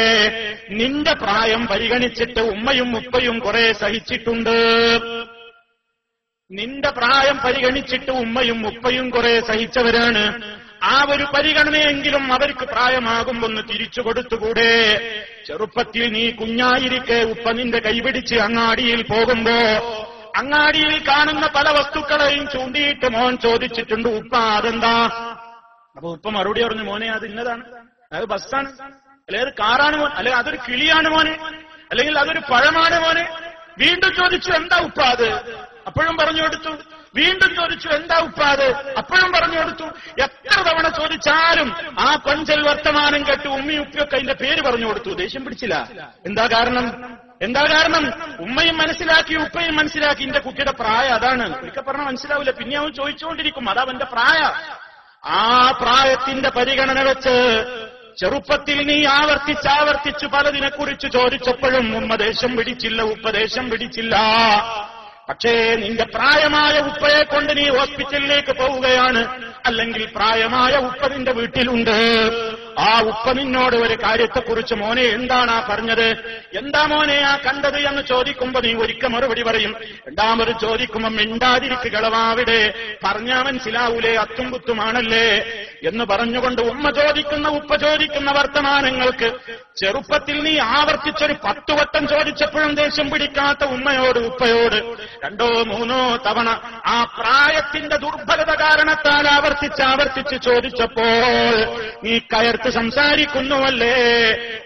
നിന്റെ പ്രായം പരിഗണിച്ചിട്ട് ഉമ്മയും ഉപ്പയും കുറെ സഹിച്ചിട്ടുണ്ട്. നിന്റെ പ്രായം പരിഗണിച്ചിട്ട് ഉമ്മയും ഉപ്പയും കുറെ സഹിച്ചവരാണ്. ആ ഒരു പരിഗണനയെങ്കിലും അവർക്ക് പ്രായമാകുമ്പൊന്ന് തിരിച്ചു കൊടുത്തുകൂടെ? ചെറുപ്പത്തിൽ നീ കുഞ്ഞായിരിക്കെ ഉപ്പ നിന്റെ കൈപിടിച്ച് അങ്ങാടിയിൽ പോകുമ്പോ അങ്ങാടിയിൽ കാണുന്ന പല വസ്തുക്കളെയും ചൂണ്ടിയിട്ട് മോൻ ചോദിച്ചിട്ടുണ്ട്, ഉപ്പ അതെന്താ? അപ്പൊ ഉപ്പ മറുപടി പറഞ്ഞു, മോനെ അത് ഇന്നതാണ്, അത് ബസ്സാണ്, അല്ലെങ്കിൽ അത് കാറാണ് മോൻ, അല്ലെങ്കിൽ അതൊരു കിളിയാണ് മോനെ, അല്ലെങ്കിൽ അതൊരു പഴമാണ് മോനെ. വീണ്ടും ചോദിച്ചു, എന്താ ഉപ്പ അത്? അപ്പോഴും പറഞ്ഞു കൊടുത്തു. വീണ്ടും ചോദിച്ചു, എന്താ ഉപ്പ അത്? അപ്പോഴും പറഞ്ഞു കൊടുത്തു. എത്ര തവണ ചോദിച്ചാലും ആ പഞ്ചൽ വർത്തമാനം കേട്ട് ഉമ്മയും ഉപ്പയൊക്കെ അതിന്റെ പേര് പറഞ്ഞു കൊടുത്തു. ദേഷ്യം പിടിച്ചില്ല. എന്താ കാരണം? എന്താ കാരണം? ഉമ്മയും മനസ്സിലാക്കി, ഉപ്പയും മനസ്സിലാക്കി. എന്റെ കുട്ടിയുടെ പ്രായം അതാണ്. ഒരിക്കൽ പറഞ്ഞാൽ മനസ്സിലാവില്ല, പിന്നെ അവൻ ചോദിച്ചുകൊണ്ടിരിക്കും, അതാ അവന്റെ പ്രായ. ആ പ്രായത്തിന്റെ പരിഗണന വെച്ച് ചെറുപ്പത്തിൽ നീ ആവർത്തിച്ചാവർത്തിച്ചു പലതിനെക്കുറിച്ച് ചോദിച്ചപ്പോഴും ഉമ്മ ദേഷ്യം പിടിച്ചില്ല, ഉപ്പ ദേഷ്യം പിടിച്ചില്ല. പക്ഷേ നിന്റെ പ്രായമായ ഉപ്പയെ കൊണ്ട് നീ ഹോസ്പിറ്റലിലേക്ക് പോവുകയാണ്, അല്ലെങ്കിൽ പ്രായമായ ഉപ്പ നിന്റെ വീട്ടിലുണ്ട്. ആ ഉപ്പ നിന്നോട് ഒരു കാര്യത്തെക്കുറിച്ച്, മോനെ എന്താണ് ആ പറഞ്ഞത്, എന്താ മോനെ ആ കണ്ടത് എന്ന് ചോദിക്കുമ്പോ നീ ഒരിക്കൽ മറുപടി പറയും. രണ്ടാമത് ചോദിക്കുമ്പോ മിണ്ടാതിരിക്കുകളവാവിടെ, പറഞ്ഞാ മനസ്സിലാവൂലേ, അത്തും കുത്തുമാണല്ലേ എന്ന് പറഞ്ഞുകൊണ്ട് ഉമ്മ ചോദിക്കുന്ന ഉപ്പ ചോദിക്കുന്ന വർത്തമാനങ്ങൾക്ക് ചെറുപ്പത്തിൽ നീ ആവർത്തിച്ചൊരു 10 വട്ടം ചോദിച്ചപ്പോഴും ദേഷ്യം പിടിക്കാത്ത ഉമ്മയോട് ഉപ്പയോട് 2 3 തവണ ആ പ്രായത്തിന്റെ ദുർബലത കാരണത്താൽ ആവർത്തിച്ച് ചോദിച്ചപ്പോൾ നീ കയർത്ത് സംസാരിക്കുന്നുവല്ലേ?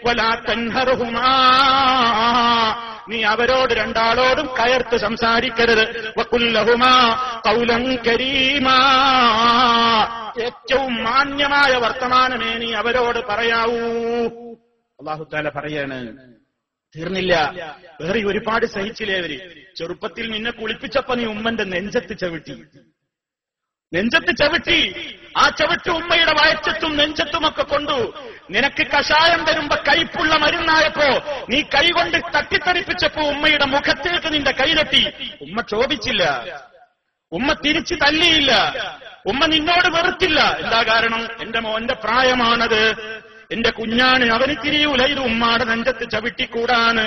വലാ തൻഹറുഹുമാ, നീ അവരോട് രണ്ടാളോടും കയർത്ത് സംസാരിക്കരുത്. വഖുല്ലഹുമാ ഖൗലൻ കരീമാ, ഏറ്റവും മാന്യമായ വർത്തമാനമേ നീ അവരോട് പറയാവൂ. അല്ലാഹു തആല പറയാണ്. തീർന്നില്ല, വേറെ ഒരുപാട് സഹിച്ചില്ലേ അവര്. ചെറുപ്പത്തിൽ നിന്നെ കുളിപ്പിച്ചപ്പോ നീ ഉമ്മന്റെ നെഞ്ചത്ത് ചവിട്ടി. ആ ചവിട്ട് ഉമ്മയുടെ വയറ്റത്തും നെഞ്ചത്തുമൊക്കെ കൊണ്ടു. നിനക്ക് കഷായം തരുമ്പോ കൈപ്പുള്ള മരുന്നായപ്പോ നീ കൈകൊണ്ട് തട്ടിത്തെറിപ്പിച്ചപ്പോ ഉമ്മയുടെ മുഖത്തേക്ക് നിന്റെ കൈ തട്ടി. ഉമ്മ ക്ഷോഭിച്ചില്ല, ഉമ്മ തിരിച്ചു തല്ലിയില്ല, ഉമ്മ നിന്നോട് വെറുത്തില്ല. എന്താ കാരണം? എന്റെ മോന്റെ പ്രായമാണത്, എന്റെ കുഞ്ഞാണ്, അവന് തിരിയൂല ഇത് ഉമ്മാടെ നെഞ്ചത്ത് ചവിട്ടിക്കൂടാണ്,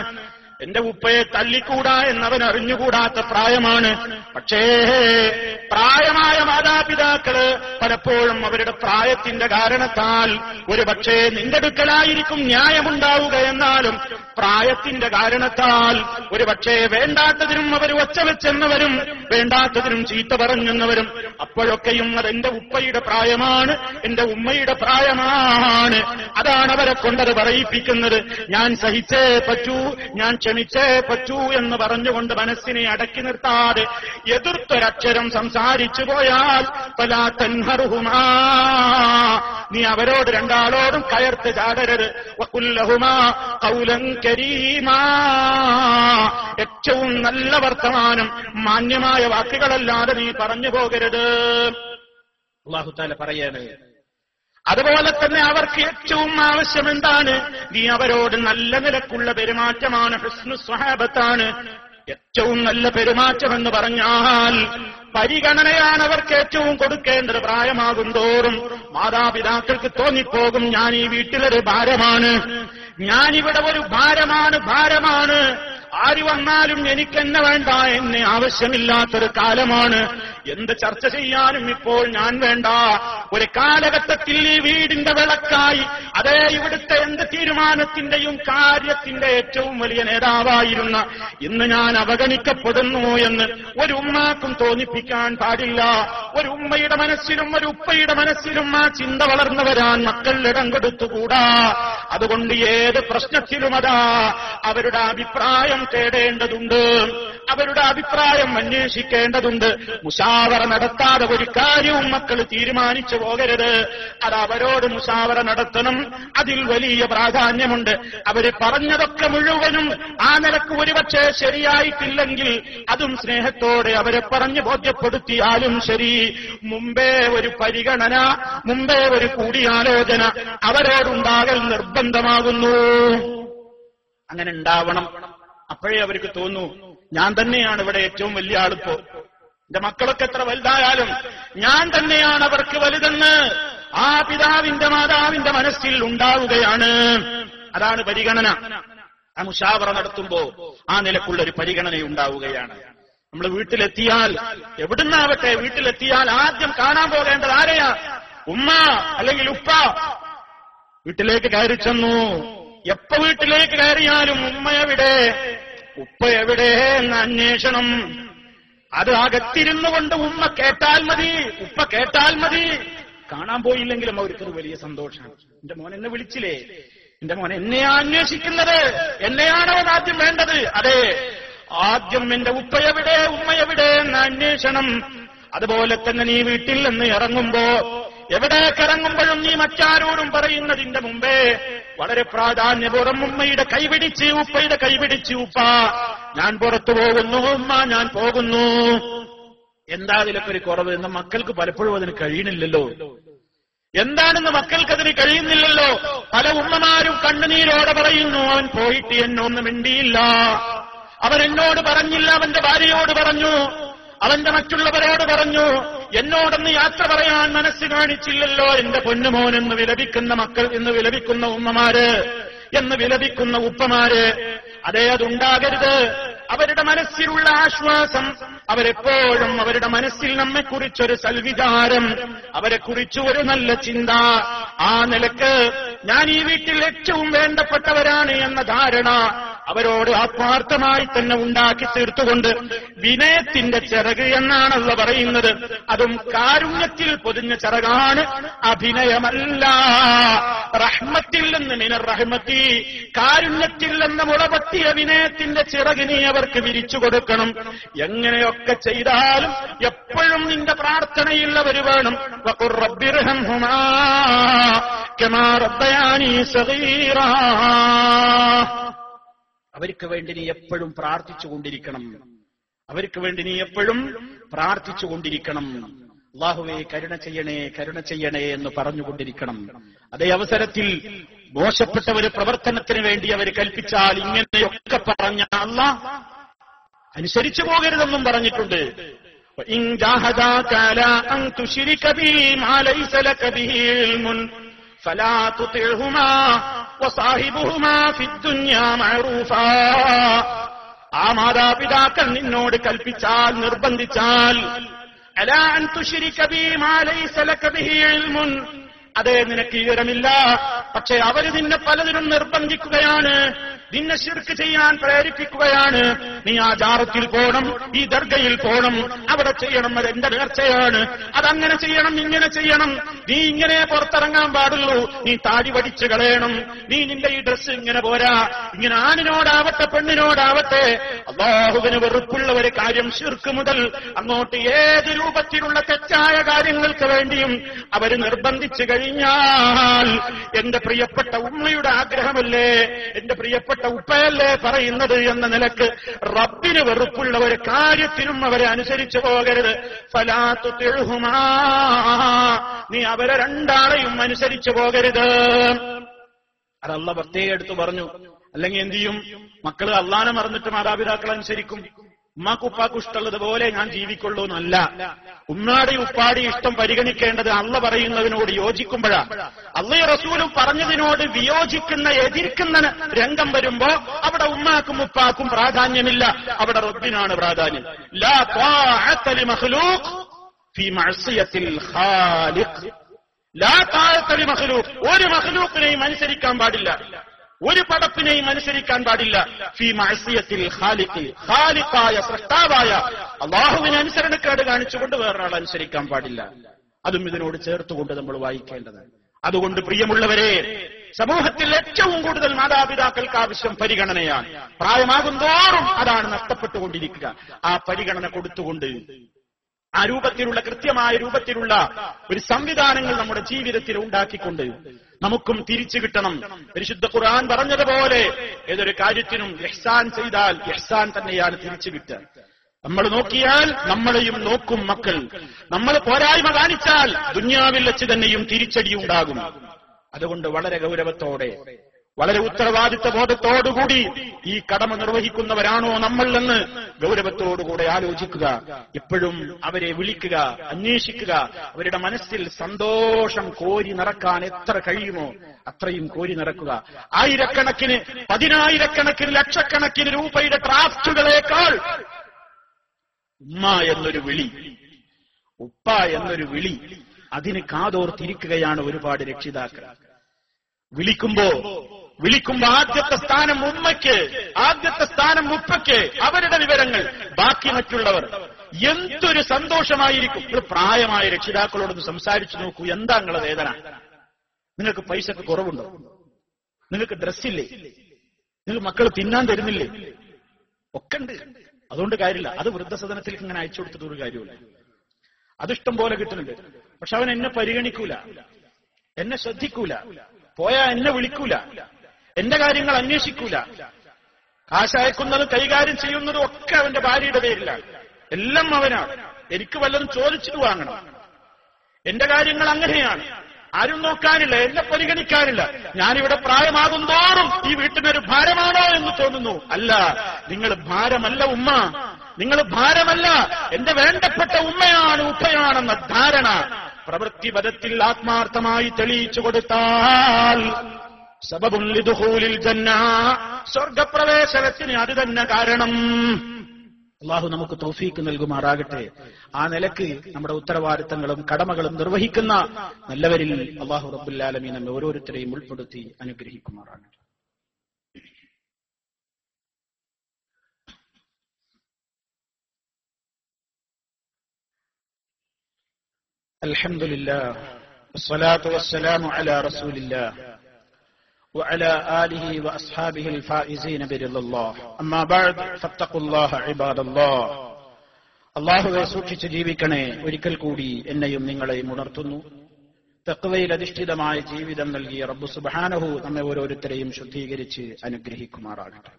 എന്റെ ഉപ്പയെ തല്ലിക്കൂടാ എന്നവൻ അറിഞ്ഞുകൂടാത്ത പ്രായമാണ്. പക്ഷേ പ്രായമായ മാതാപിതാക്കള് പലപ്പോഴും അവരുടെ പ്രായത്തിന്റെ കാരണത്താൽ ഒരു പക്ഷേ നിന്റെ അടുക്കലായിരിക്കും ന്യായമുണ്ടാവുക, എന്നാലും പ്രായത്തിന്റെ കാരണത്താൽ ഒരു പക്ഷേ വേണ്ടാത്തതിനും അവർ ഒച്ച വെച്ചെന്നവരും വേണ്ടാത്തതിനും ചീത്ത പറഞ്ഞെന്നവരും അപ്പോഴൊക്കെയും അതെന്റെ ഉപ്പയുടെ പ്രായമാണ്, എന്റെ ഉമ്മയുടെ പ്രായമാണ്, അതാണ് അവരെ കൊണ്ടത് പറയിപ്പിക്കുന്നത്. ഞാൻ സഹിച്ചേ പറ്റൂ, ഞാൻ ക്ഷമിച്ചേ പറ്റൂ എന്ന് പറഞ്ഞുകൊണ്ട് മനസ്സിനെ അടക്കി നിർത്താതെ എതിർത്തൊരക്ഷരം സംസാരിച്ചു പോയാൽ ഫലാ തൻഹറുഹുമാ, നീ അവരോട് രണ്ടാളോടും കയർത്ത് ചാടരുത്. വഖുല്ലഹുമാ ഖൗലൻ കരീമാ, ഏറ്റവും നല്ല വർത്തമാനം, മാന്യമായ വാക്കുകളല്ലാതെ നീ പറഞ്ഞു പോകരുത്. അല്ലാഹു തആല പറയാണ്. അതുപോലെ തന്നെ അവർക്ക് ഏറ്റവും ആവശ്യം എന്താണ്? നീ അവരോട് നല്ല നിലക്കുള്ള പെരുമാറ്റമാണ്, ഹുസ്നു സ്വഹാബത്താണ്. ഏറ്റവും നല്ല പെരുമാറ്റം എന്ന് പറഞ്ഞാൽ പരിഗണനയാണ് അവർക്ക് ഏറ്റവും കൊടുക്കേണ്ടത്. പ്രായമാകും തോറും മാതാപിതാക്കൾക്ക് തോന്നിപ്പോകും, ഞാൻ ഈ വീട്ടിലൊരു ഭാരമാണ്, ഞാനിവിടെ ഒരു ഭാരമാണ്. ആര് വന്നാലും എനിക്കെന്നെ വേണ്ട, എന്നെ ആവശ്യമില്ലാത്തൊരു കാലമാണ്. എന്ത് ചർച്ച ചെയ്യാനും ഇപ്പോൾ ഞാൻ വേണ്ട. ഒരു കാലഘട്ടത്തിൽ ഈ വീടിന്റെ വിളക്കായി, അതേ ഇവിടുത്തെ എന്ത് തീരുമാനത്തിന്റെയും കാര്യത്തിന്റെ ഏറ്റവും വലിയ നേതാവായിരുന്ന ഇന്ന് ഞാൻ അവഗണിക്കപ്പെടുന്നു എന്ന് ഒരു ഉമ്മാക്കും തോന്നിപ്പിക്കാൻ പാടില്ല. ഒരു ഉമ്മയുടെ മനസ്സിലും ഒരു ഉപ്പയുടെ മനസ്സിലും ആ ചിന്ത വളർന്നു വരാൻ മക്കൾ ഇടം കൊടുത്തുകൂടാ. അതുകൊണ്ട് ഏത് പ്രശ്നത്തിലും അതാ അവരുടെ അഭിപ്രായം തേടേണ്ടതുണ്ട്, അവരുടെ അഭിപ്രായം അന്വേഷിക്കേണ്ടതുണ്ട്. മുശാവറ നടത്താതെ ഒരു കാര്യവും മക്കൾ തീരുമാനിച്ചു പോകരുത്. അത് അവരോട് മുശാവറ നടത്തണം, അതിൽ വലിയ പ്രാധാന്യമുണ്ട്. അവര് പറഞ്ഞതൊക്കെ മുഴുവനും ആ നിലക്ക് ഒരുപക്ഷെ ശരിയായിട്ടില്ലെങ്കിൽ അതും സ്നേഹത്തോടെ അവരെ പറഞ്ഞു ബോധ്യപ്പെടുത്തിയാലും ശരി, മുമ്പേ ഒരു പരിഗണന, മുമ്പേ ഒരു കൂടിയാലോചന അവരോടുണ്ടാകൽ നിർബന്ധമാകുന്നു. അങ്ങനെ ഉണ്ടാവണം. അപ്പോഴേ അവർക്ക് തോന്നൂ, ഞാൻ തന്നെയാണ് ഇവിടെ ഏറ്റവും വലിയ ആളിപ്പോ. എന്റെ മക്കളൊക്കെ എത്ര വലുതായാലും ഞാൻ തന്നെയാണ് അവർക്ക് വലുതെന്ന് ആ പിതാവിന്റെ മാതാവിന്റെ മനസ്സിൽ ഉണ്ടാവുകയാണ്. അതാണ് പരിഗണന. ആ മുശാവറ നടത്തുമ്പോ ആ നിലക്കുള്ളൊരു പരിഗണന ഉണ്ടാവുകയാണ്. നമ്മൾ വീട്ടിലെത്തിയാൽ, എവിടുന്നാവട്ടെ വീട്ടിലെത്തിയാൽ ആദ്യം കാണാൻ പോകേണ്ടത് ആരെയാ? ഉമ്മ അല്ലെങ്കിൽ ഉപ്പ. വീട്ടിലേക്ക് കയറി ചെന്നു, എപ്പോ വീട്ടിലേക്ക് കയറിയാലും ഉമ്മ എവിടെ, ഉപ്പ എവിടെ എന്ന അന്വേഷണം. അത് അകത്തിരുന്നു കൊണ്ട് ഉമ്മ കേട്ടാൽ മതി, ഉപ്പ കേട്ടാൽ മതി. കാണാൻ പോയില്ലെങ്കിലും അവർക്കൊരു വലിയ സന്തോഷമാണ്. എന്റെ മോൻ എന്നെ വിളിച്ചില്ലേ, എന്റെ മോൻ എന്നെയാ അന്വേഷിക്കുന്നത്, എന്നെയാണോ ആദ്യം വേണ്ടത്? അതെ, ആദ്യം എന്റെ ഉപ്പ എവിടെ, ഉമ്മ എവിടെ എന്ന അന്വേഷണം. അതുപോലെ തന്നെ നീ വീട്ടിൽ നിന്ന് ഇറങ്ങുമ്പോ, എവിടേക്കിറങ്ങുമ്പോഴും നീ മറ്റാരോടും പറയുന്നതിന്റെ മുമ്പേ വളരെ പ്രാധാന്യപൂർവ്വം ഉമ്മയുടെ കൈപിടിച്ച്, ഉപ്പയുടെ കൈപിടിച്ച്, ഉപ്പ ഞാൻ പുറത്തു പോകുന്നു, ഉമ്മ ഞാൻ പോകുന്നു. എന്താ അതിലൊക്കെ ഒരു കുറവ്? എന്ന മക്കൾക്ക് പലപ്പോഴും അതിന് കഴിയണില്ലല്ലോ. എന്താണെന്ന് മക്കൾക്കതിന് കഴിയുന്നില്ലല്ലോ. പല ഉമ്മമാരും കണ്ണുനീരോടെ പറയുന്നു, അവൻ പോയിട്ട് എന്നൊന്നും മിണ്ടിയില്ല, അവൻ എന്നോട് പറഞ്ഞില്ല, അവന്റെ ഭാര്യയോട് പറഞ്ഞു, അവന്റെ മറ്റുള്ളവരോട് പറഞ്ഞു, എന്നോടൊന്ന് യാത്ര പറയാൻ മനസ്സ് കാണിച്ചില്ലല്ലോ എന്റെ പൊന്നുമോൻ എന്ന് വിലപിക്കുന്ന മക്കൾ, എന്ന് വിലപിക്കുന്ന ഉമ്മമാര്, എന്ന് വിലപിക്കുന്ന ഉപ്പമാര്. അതേ, അതുണ്ടാകരുത്. അവരുടെ മനസ്സിലുള്ള ആശ്വാസം, അവരെപ്പോഴും അവരുടെ മനസ്സിൽ നമ്മെക്കുറിച്ചൊരു സൽവിചാരം, അവരെക്കുറിച്ച് ഒരു നല്ല ചിന്ത, ആ നിലക്ക് ഞാൻ ഈ വീട്ടിൽ ഏറ്റവും വേണ്ടപ്പെട്ടവരാണ് എന്ന ധാരണ അവരോട് ആത്മാർത്ഥമായി തന്നെ ഉണ്ടാക്കി തീർത്തുകൊണ്ട് വിനയത്തിന്റെ ചിറക് എന്നാണല്ലോ പറയുന്നത്. അതും കാരുണ്യത്തിൽ പൊതിഞ്ഞ ചിറകാണ്, അഭിനയമല്ല. റഹ്മത്തിൽ നിന്ന് മിനർ റഹ്മത്തി, കാരുണ്യത്തിൽ നിന്ന് മുളപൊട്ടിയ വിനയത്തിന്റെ ചിറകിനെ അവർക്ക് വിരിച്ചു കൊടുക്കണം. എങ്ങനെയൊക്കെ ചെയ്താലും എപ്പോഴും നിന്റെ പ്രാർത്ഥനയിൽ അവർ വേണം. വഖുർ റബ്ബിർഹംഹുമാ കമാ റബ്ബയാനി സഗീറാ. അവർക്ക് വേണ്ടി നീ എപ്പോഴും പ്രാർത്ഥിച്ചുകൊണ്ടിരിക്കണം, അവർക്ക് വേണ്ടി നീ എപ്പോഴും പ്രാർത്ഥിച്ചുകൊണ്ടിരിക്കണം. അല്ലാഹുവേ കരുണ ചെയ്യണേ, കരുണ ചെയ്യണേ എന്ന് പറഞ്ഞുകൊണ്ടിരിക്കണം. അതേ അവസരത്തിൽ മോശപ്പെട്ട ഒരു പ്രവർത്തനത്തിന് വേണ്ടി അവർ കൽപ്പിച്ചാൽ ഇങ്ങനെയൊക്കെ പറഞ്ഞ അല്ലാഹ് അനുസരിച്ചു പോകരുതെന്നും പറഞ്ഞിട്ടുണ്ട്. ഇൻ ജാഹദാക അലാ അൻ തുശ്രിക ബി മാ ലൈസ ലക ബിഹി ഇൽമുൻ ഫലാ തുതിഉഹുമാ വസാഹിബുഹുമാ ഫിദ്ദുനിയാ മഅറൂഫാ. ആ മാതാപിതാക്കൾ നിന്നോട് കൽപ്പിച്ചാൽ, നിർബന്ധിച്ചാൽ, അലാ അൻ തുശ്രിക ബി മാ ലൈസ ലക ബിഹി ഇൽമുൻ, അതേ നിനക്ക് വിവരമില്ല, പക്ഷെ അവര് നിന്നെ പലതിനും നിർബന്ധിക്കുകയാണ്, നിന്നെ ശിർക്ക് ചെയ്യാൻ പ്രേരിപ്പിക്കുകയാണ്. നീ ആ ജാറത്തിൽ പോണം, ഈ ദർഗയിൽ പോണം, അവിടെ ചെയ്യണം, അതെന്റെ നേർച്ചയാണ്, അതങ്ങനെ ചെയ്യണം, ഇങ്ങനെ ചെയ്യണം, നീ ഇങ്ങനെ പുറത്തിറങ്ങാൻ പാടുള്ളൂ, നീ താടി വടിച്ചു കളയണം, നീ നിന്റെ ഈ ഡ്രസ്സ് ഇങ്ങനെ പോരാ, ഇങ്ങനെ ആണിനോടാവട്ടെ പെണ്ണിനോടാവട്ടെ അല്ലാഹുവിന് വെറുപ്പുള്ള ഒരു കാര്യം ശിർക്ക് മുതൽ അങ്ങോട്ട് ഏത് രൂപത്തിലുള്ള തെറ്റായ കാര്യങ്ങൾക്ക് വേണ്ടിയും അവര് നിർബന്ധിച്ചു കഴിഞ്ഞാൽ, എന്റെ പ്രിയപ്പെട്ട ഉമ്മയുടെ ആഗ്രഹമല്ലേ, എന്റെ പ്രിയപ്പെട്ട പ്രിയപ്പെട്ട ഉപ്പയല്ലേ പറയുന്നത് എന്ന നിലക്ക് റബ്ബിന് വെറുപ്പുള്ള ഒരു കാര്യത്തിനും അവരെ അനുസരിച്ചു പോകരുത്. ഫലാ തുതിഉഹുമാ, നീ അവരെ രണ്ടാളെയും അനുസരിച്ചു പോകരുത്. അത് അല്ലാഹ് പ്രത്യേകം എടുത്തു പറഞ്ഞു. അല്ലെങ്കിൽ എന്ത് ചെയ്യും? മക്കള് അള്ളാനെ മറന്നിട്ട് മാതാപിതാക്കളെ അനുസരിക്കും. ഉമ്മാക്ക് ഉപ്പാക്ക് ഇഷ്ടമുള്ളതുപോലെ ഞാൻ ജീവിക്കുള്ളൂ എന്നല്ല. ഉമ്മാടി ഉപ്പാടി ഇഷ്ടം പരിഗണിക്കേണ്ടത് അള്ളാഹ് പറയുന്നതിനോട് യോജിക്കുമ്പോഴാ. അള്ളാഹ് റസൂലും പറഞ്ഞതിനോട് വിയോജിക്കുന്ന എതിർക്കുന്ന രംഗം വരുമ്പോ അവിടെ ഉമ്മാക്കും ഉപ്പാക്കും പ്രാധാന്യമില്ല, അവിടെ റബ്ബിനാണ് പ്രാധാന്യം. ലാ ത്വാഅത ലിമഖ്ലൂഖ് ഫീ മഅസിയത്തിൽ ഖാലിഖ്. ലാ ത്വാഅത ലിമഖ്ലൂഖ്, ഒരു മഖ്ലൂഖിനെയും അനുസരിക്കാൻ പാടില്ല, ഒരു പടപ്പിനെയും അനുസരിക്കാൻ പാടില്ല. ഫീ മഅസിയത്തിൽ ഖാലിഖ്, ഖാലിഖായ സൃഷ്ടാവായ അല്ലാഹുവിനെ അനുസരണക്കേട് കാണിച്ചുകൊണ്ട് വേറൊരാൾ അനുസരിക്കാൻ പാടില്ല. അതും ഇതിനോട് ചേർത്തുകൊണ്ട് നമ്മൾ വായിക്കേണ്ടത്. അതുകൊണ്ട് പ്രിയമുള്ളവരെ, സമൂഹത്തിൽ ഏറ്റവും കൂടുതൽ മാതാപിതാക്കൾക്ക് ആവശ്യം പരിഗണനയാണ്. പ്രായമാകും തോറും അതാണ് നഷ്ടപ്പെട്ടുകൊണ്ടിരിക്കുക. ആ പരിഗണന കൊടുത്തുകൊണ്ട് ആ രൂപത്തിലുള്ള കൃത്യമായ രൂപത്തിലുള്ള ഒരു സംവിധാനങ്ങൾ നമ്മുടെ ജീവിതത്തിൽ ഉണ്ടാക്കിക്കൊണ്ട് നമുക്കും തിരിച്ചു കിട്ടണം. പരിശുദ്ധ ഖുർആൻ പറഞ്ഞതുപോലെ ഏതൊരു കാര്യത്തിനും ഇഹ്സാൻ ചെയ്താൽ ഇഹ്സാൻ തന്നെയാണ് തിരിച്ചു കിട്ടുക. നമ്മൾ നോക്കിയാൽ നമ്മളെയും നോക്കും മക്കൾ. നമ്മൾ പോരായ്മ കാണിച്ചാൽ ദുനിയാവിൽ വെച്ച് തന്നെയും തിരിച്ചടിയുണ്ടാകും. അതുകൊണ്ട് വളരെ ഗൗരവത്തോടെ, വളരെ ഉത്തരവാദിത്വ ബോധത്തോടുകൂടി ഈ കടമ നിർവഹിക്കുന്നവരാണോ നമ്മൾ എന്ന് ഗൗരവത്തോടുകൂടെ ആലോചിക്കുക. എപ്പോഴും അവരെ വിളിക്കുക, അന്വേഷിക്കുക. അവരുടെ മനസ്സിൽ സന്തോഷം കോരി നിറക്കാൻ എത്ര കഴിയുമോ അത്രയും കോരി നിറക്കുക. ആയിരക്കണക്കിന്, പതിനായിരക്കണക്കിന്, ലക്ഷക്കണക്കിന് രൂപയുടെ ഡ്രാഫ്റ്റുകളേക്കാൾ ഉമ്മ എന്നൊരു വിളി, ഉപ്പ എന്നൊരു വിളി, അതിന് കാതോർത്തിരിക്കുകയാണ് ഒരുപാട് രക്ഷിതാക്കൾ. വിളിക്കുമ്പോ ആദ്യത്തെ സ്ഥാനം ഉമ്മയ്ക്ക്, ആദ്യത്തെ സ്ഥാനം ഉപ്പയ്ക്ക്, അവരുടെ വിവരങ്ങൾ, ബാക്കി മറ്റുള്ളവർ. എന്തൊരു സന്തോഷമായിരിക്കും. ഒരു പ്രായമായ രക്ഷിതാക്കളോടൊന്ന് സംസാരിച്ചു നോക്കൂ. എന്താ നിങ്ങളുടെ വേദന? നിങ്ങൾക്ക് പൈസക്ക് കുറവുണ്ടോ? നിങ്ങൾക്ക് ഡ്രസ്സില്ലേ? നിങ്ങൾക്ക് മക്കൾ തിന്നാൻ തരുന്നില്ലേ? ഒക്കെ ഉണ്ട്. അതുകൊണ്ട് കാര്യമില്ല. അത് വൃദ്ധസദനത്തിലേക്ക് ഇങ്ങനെ അയച്ചു കൊടുത്തിട്ട് ഒരു കാര്യമില്ല. അതിഷ്ടം പോലെ കിട്ടുന്നുണ്ട്. പക്ഷെ അവൻ എന്നെ പരിഗണിക്കൂല, എന്നെ ശ്രദ്ധിക്കൂല, പോയാ എന്നെ വിളിക്കൂല, എന്റെ കാര്യങ്ങൾ അന്വേഷിക്കൂല. കാശയക്കുന്നതും കൈകാര്യം ചെയ്യുന്നതും ഒക്കെ അവന്റെ ഭാര്യയുടെ പേരിലാണ്. എല്ലാം അവനാണ്. എനിക്ക് വല്ലതും ചോദിച്ചിട്ട് വാങ്ങണം. എന്റെ കാര്യങ്ങൾ അങ്ങനെയാണ്. ആരും നോക്കാനില്ല, എന്നെ പരിഗണിക്കാനില്ല. ഞാനിവിടെ പ്രായമാകും തോറും ഈ വീട്ടിനൊരു ഭാരമാണോ എന്ന് തോന്നുന്നു. അല്ല, നിങ്ങൾ ഭാരമല്ല ഉമ്മ, നിങ്ങൾ ഭാരമല്ല, എന്റെ വേണ്ടപ്പെട്ട ഉമ്മയാണ്, ഉപ്പയാണെന്ന ധാരണ പ്രവൃത്തിപദത്തിൽ ആത്മാർത്ഥമായി തെളിയിച്ചു കൊടുത്താൽ സബബുൻ ലിദുഖൂലിൽ ജന്ന, സ്വർഗപ്രവേശനത്തിന് അത് തന്നെ കാരണം. അള്ളാഹു നമുക്ക് തൗഫീക്ക് നൽകുമാറാകട്ടെ. ആ നിലക്ക് നമ്മുടെ ഉത്തരവാദിത്തങ്ങളും കടമകളും നിർവഹിക്കുന്ന നല്ലവരിൽ അള്ളാഹു റബ്ബുൽ ആലമീൻ നമ്മെ ഓരോരുത്തരെയും ഉൾപ്പെടുത്തി അനുഗ്രഹിക്കുമാറാകട്ടെ. അൽഹംദുലില്ലാഹ് വസ്സലാത്തു വസ്സലാമു അലാ റസൂലില്ലാഹ് وعلى آله وأصحابه الفائزين برضا الله أما بعد فاتقوا الله عباد الله. അല്ലാഹുവേ സൂക്ഷിച്ച് ജീവിക്കണേ. ഒരിക്കൽ കൂടി എന്നെയും നിങ്ങളെയും ഉണർത്തുന്നു. തഖ്വയിൽ അധിഷ്ഠിതമായ ജീവിതം നൽകിയ റബ്ബ് സുബ്ഹാനഹു നമ്മെ ഓരോരുത്തരെയും ശുദ്ധീകരിച്ച് അനുഗ്രഹിക്കുമാറാകട്ടെ.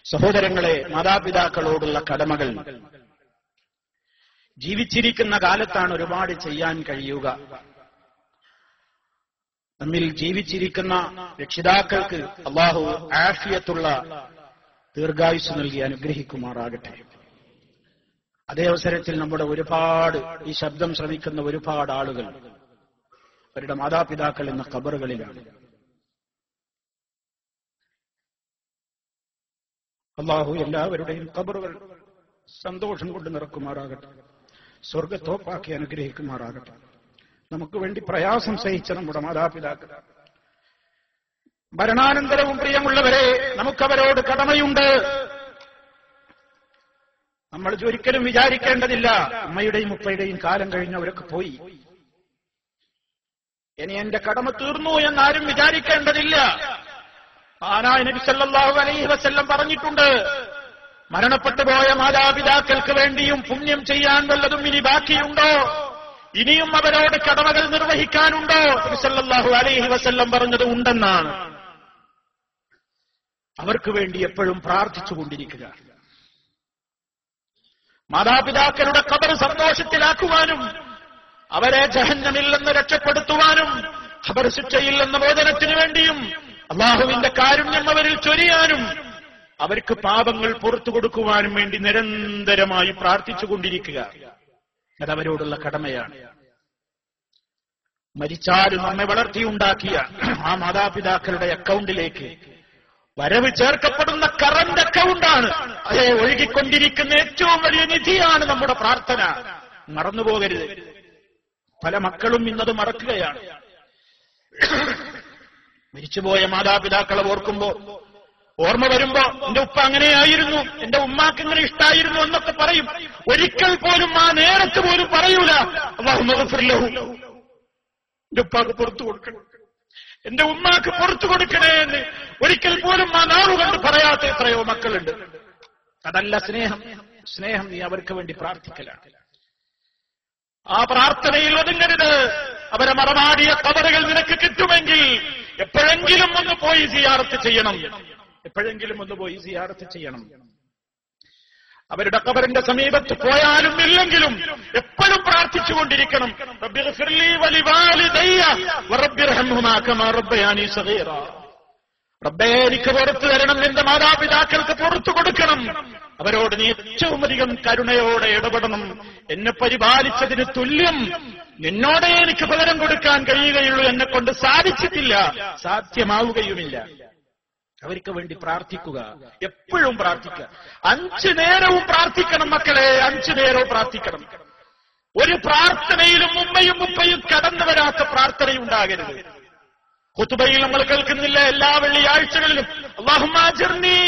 സഹോദരങ്ങളെ, മാതാപിതാക്കളോടുള്ള കടമകൾ ജീവിച്ചിരിക്കുന്ന കാലത്താണ് ഒരുപാട് ചെയ്യാൻ കഴിയുക. നമ്മിൽ ജീവിച്ചിരിക്കുന്ന രക്ഷിതാക്കൾക്ക് അല്ലാഹു ആഫിയത്തുള്ള ദീർഘായുസ് നൽകി അനുഗ്രഹിക്കുമാറാകട്ടെ. അതേ അവസരത്തിൽ നമ്മുടെ ഒരുപാട് ഈ ശബ്ദം ശ്രമിക്കുന്ന ഒരുപാട് ആളുകൾ അവരുടെ മാതാപിതാക്കൾ എന്ന ഖബറുകളിലാണ്. അല്ലാഹു എല്ലാവരുടെയും ഖബറുകൾ സന്തോഷം കൊണ്ട് നിറക്കുമാറാകട്ടെ. സ്വർഗത്തോപ്പാക്കി അനുഗ്രഹിക്കുമാറാകട്ടെ. നമുക്ക് വേണ്ടി പ്രയാസം സഹിച്ച നമ്മുടെ മാതാപിതാക്കൾ, മരണാനന്തരവും പ്രിയമുള്ളവരെ, നമുക്കവരോട് കടമയുണ്ട്. നമ്മൾ ഒരിക്കലും വിചാരിക്കേണ്ടതില്ല അമ്മയുടെയും ഉപ്പയുടെയും കാലം കഴിഞ്ഞവരൊക്കെ പോയി, ഇനി എന്റെ കടമ തീർന്നു എന്നാരും വിചാരിക്കേണ്ടതില്ല. ആനായ നബി സല്ലല്ലാഹു അലൈഹി വസല്ലം പറഞ്ഞിട്ടുണ്ട്, മരണപ്പെട്ടു പോയ മാതാപിതാക്കൾക്ക് വേണ്ടിയും പുണ്യം ചെയ്യാൻ വല്ലതും ഇനി ബാക്കിയുണ്ടോ? ഇനിയും അവരോട് കടമകൾ നിർവഹിക്കാനുണ്ടോ? നബി സല്ലല്ലാഹു അലൈഹി വസല്ലം പറഞ്ഞത് ഉണ്ടെന്നാണ്. അവർക്ക് വേണ്ടി എപ്പോഴും പ്രാർത്ഥിച്ചുകൊണ്ടിരിക്കുക. മാതാപിതാക്കളുടെ ഖബർ സന്തോഷത്തിലാക്കുവാനും അവരെ ജഹന്നമിൽ നിന്ന് രക്ഷപ്പെടുത്തുവാനും ഖബർ ശിക്ഷയിൽ നിന്ന് മോചനത്തിനു വേണ്ടിയും അള്ളാഹുവിന്റെ കാരുണ്യം അവരിൽ ചൊരിയാനും അവർക്ക് പാപങ്ങൾ പുറത്തു കൊടുക്കുവാനും വേണ്ടി നിരന്തരമായി പ്രാർത്ഥിച്ചുകൊണ്ടിരിക്കുക. അതവരോടുള്ള കടമയാണ്. മരിച്ചാലും നമ്മെ വളർത്തിയുണ്ടാക്കിയ ആ മാതാപിതാക്കളുടെ അക്കൗണ്ടിലേക്ക് വരവ് ചേർക്കപ്പെടുന്ന കറന്റ് അക്കൗണ്ടാണ്. അതേ ഒഴുകിക്കൊണ്ടിരിക്കുന്ന ഏറ്റവും വലിയ നിധിയാണ് നമ്മുടെ പ്രാർത്ഥന. മറന്നുപോകരുത്. പല മക്കളും ഇന്നത് മറക്കുകയാണ്. മരിച്ചുപോയ മാതാപിതാക്കളെ ഓർമ്മ വരുമ്പോ എന്റെ ഉപ്പ അങ്ങനെയായിരുന്നു, എന്റെ ഉമ്മാക്ക് ഇങ്ങനെ ഇഷ്ടായിരുന്നു എന്നൊക്കെ പറയും. ഒരിക്കൽ പോലും ആ നേരത്ത് പോലും പറയൂല അല്ലാഹുമ്മ ഗ്ഫിർ ലഹു, എന്റെ ഉപ്പാക്ക് പുറത്തു കൊടുക്കണം, എന്റെ ഉമ്മാക്ക് പുറത്തു കൊടുക്കണേ എന്ന് ഒരിക്കൽ പോലും ആ നാവ് കൊണ്ട് പറയാത്ത എത്രയോ മക്കളുണ്ട്. അതല്ല സ്നേഹം. സ്നേഹം നീ അവർക്ക് വേണ്ടി പ്രാർത്ഥിക്കലാണ്. ആ പ്രാർത്ഥനയിൽ ഒതുങ്ങരുത്. അവരെ മറമാടിയ ഖബറുകൾ നിനക്ക് കിട്ടുമെങ്കിൽ എപ്പോഴെങ്കിലും ഒന്ന് പോയി സിയാറത്ത് ചെയ്യണം. എപ്പോഴെങ്കിലും ഒന്ന് പോയി സിയാറത്ത് ചെയ്യണം. അവരുടെ ഖബറിന്റെ സമീപത്ത് പോയാലും ഇല്ലെങ്കിലും എപ്പോഴും പ്രാർത്ഥിച്ചുകൊണ്ടിരിക്കണം. റബ്ബി ഗ്ഫിർലി വലിവാലിദയ്യ വറബ്ബിർഹംഹുമാ കമാ റബ്ബയാനി സഗീറ. റബ്ബേ, എനിക്ക് പുറത്തു തരണം, എന്റെ മാതാപിതാക്കൾക്ക് പുറത്തു കൊടുക്കണം, അവരോട് നീ ഏറ്റവും അധികം കരുണയോടെ ഇടപെടണം. എന്നെ പരിപാലിച്ചതിന് തുല്യം നിന്നോടേ എനിക്ക് പകരം കൊടുക്കാൻ കഴിയുകയുള്ളൂ. എന്നെ കൊണ്ട് സാധിച്ചിട്ടില്ല, സാധ്യമാവുകയുമില്ല. അവർക്ക് വേണ്ടി പ്രാർത്ഥിക്കുക, എപ്പോഴും പ്രാർത്ഥിക്കുക. 5 നേരവും പ്രാർത്ഥിക്കണം മക്കളെ, 5 നേരവും പ്രാർത്ഥിക്കണം. ഒരു പ്രാർത്ഥനയിലും ഉമ്മയും ഉപ്പയും കടന്നു വരാത്ത പ്രാർത്ഥനയുണ്ടാകരുത്. ഖുതുബയിൽ നമ്മൾ കേൾക്കുന്നില്ല എല്ലാ വെള്ളിയാഴ്ചകളിലും അല്ലാഹുമ്മ അജിർനി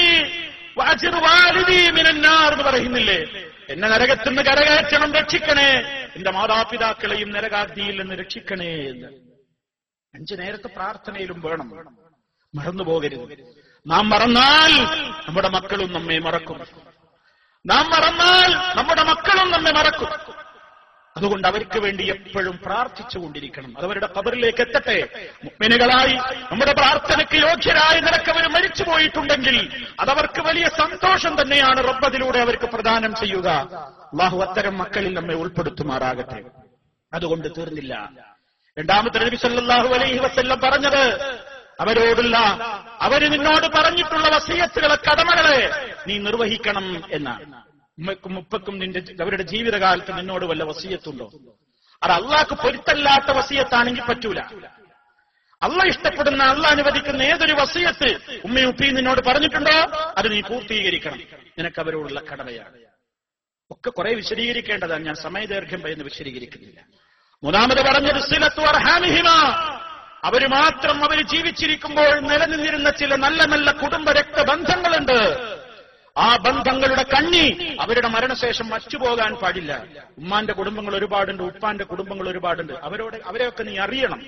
വഅജിർ വാലിദി മിനന്നാർ എന്ന് പറയുന്നില്ലേ? എന്നെ നരകത്തിൽ നിന്ന് കരകയറ്റണം, രക്ഷിക്കണേ, എന്റെ മാതാപിതാക്കളെയും നരകാഗ്നിയിൽ നിന്ന് രക്ഷിക്കണേ എന്ന് 5 നേരത്തെ പ്രാർത്ഥനയിലും വേണം. മറന്നുപോകരുത്. നാം മറന്നാൽ നമ്മുടെ മക്കളും നമ്മെ മറക്കും. നാം മറന്നാൽ നമ്മുടെ മക്കളും നമ്മെ മറക്കും. അതുകൊണ്ട് അവർക്ക് വേണ്ടി എപ്പോഴും പ്രാർത്ഥിച്ചുകൊണ്ടിരിക്കണം. അതവരുടെ ഖബറിലേക്ക് എത്തട്ടെ. മുഅ്മിനുകളായി നമ്മുടെ പ്രാർത്ഥനയ്ക്ക് യോഗ്യരായ നിലക്കവർ മരിച്ചു പോയിട്ടുണ്ടെങ്കിൽ അതവർക്ക് വലിയ സന്തോഷം തന്നെയാണ്. റബ്ബ് അതിലൂടെ അവർക്ക് പ്രദാനം ചെയ്യുക. അല്ലാഹു അത്തരം മക്കളിൽ നമ്മെ ഉൾപ്പെടുത്തുമാറാകട്ടെ. അതുകൊണ്ട് തീർന്നില്ല. രണ്ടാമത്തെ നബി സല്ലല്ലാഹു അലൈഹി വസല്ലം പറഞ്ഞത് അവര് നിന്നോട് പറഞ്ഞിട്ടുള്ള വസിയത്തുകളെ, കടമകളെ നീ നിർവഹിക്കണം എന്നാണ്. ഉമ്മക്കും ഉപ്പക്കും അവരുടെ ജീവിതകാലത്ത് നിന്നോട് വല്ല വസിയത്തുണ്ടോ? അത് അള്ളാഹ്ക്ക് പൊരുത്തല്ലാത്ത വസിയത്താണെങ്കിൽ പറ്റൂല. അള്ളാഹ് ഇഷ്ടപ്പെടുന്ന, അള്ളാഹ് അനുവദിക്കുന്ന ഏതൊരു വസിയത്ത് ഉമ്മയും ഉപ്പയും നിന്നോട് പറഞ്ഞിട്ടുണ്ടോ അത് നീ പൂർത്തീകരിക്കണം. നിനക്ക് അവരോടുള്ള കടമയാണ്. ഒക്കെ കുറെ വിശദീകരിക്കേണ്ടതാണ്. ഞാൻ സമയദൈർഘ്യം എന്ന് വിശദീകരിക്കുന്നില്ല. മൂന്നാമത് പറഞ്ഞത് സിലത്തു അർഹാമിഹിമാ. അവര് ജീവിച്ചിരിക്കുമ്പോൾ നിലനിന്നിരുന്ന ചില നല്ല നല്ല കുടുംബ രക്തബന്ധങ്ങളുണ്ട്. ആ ബന്ധങ്ങളുടെ കണ്ണി അവരുടെ മരണശേഷം മറ്റുപോകാൻ പാടില്ല. ഉമ്മാന്റെ കുടുംബങ്ങൾ ഒരുപാടുണ്ട്, ഉപ്പാന്റെ കുടുംബങ്ങൾ ഒരുപാടുണ്ട്. അവരെയൊക്കെ നീ അറിയണം.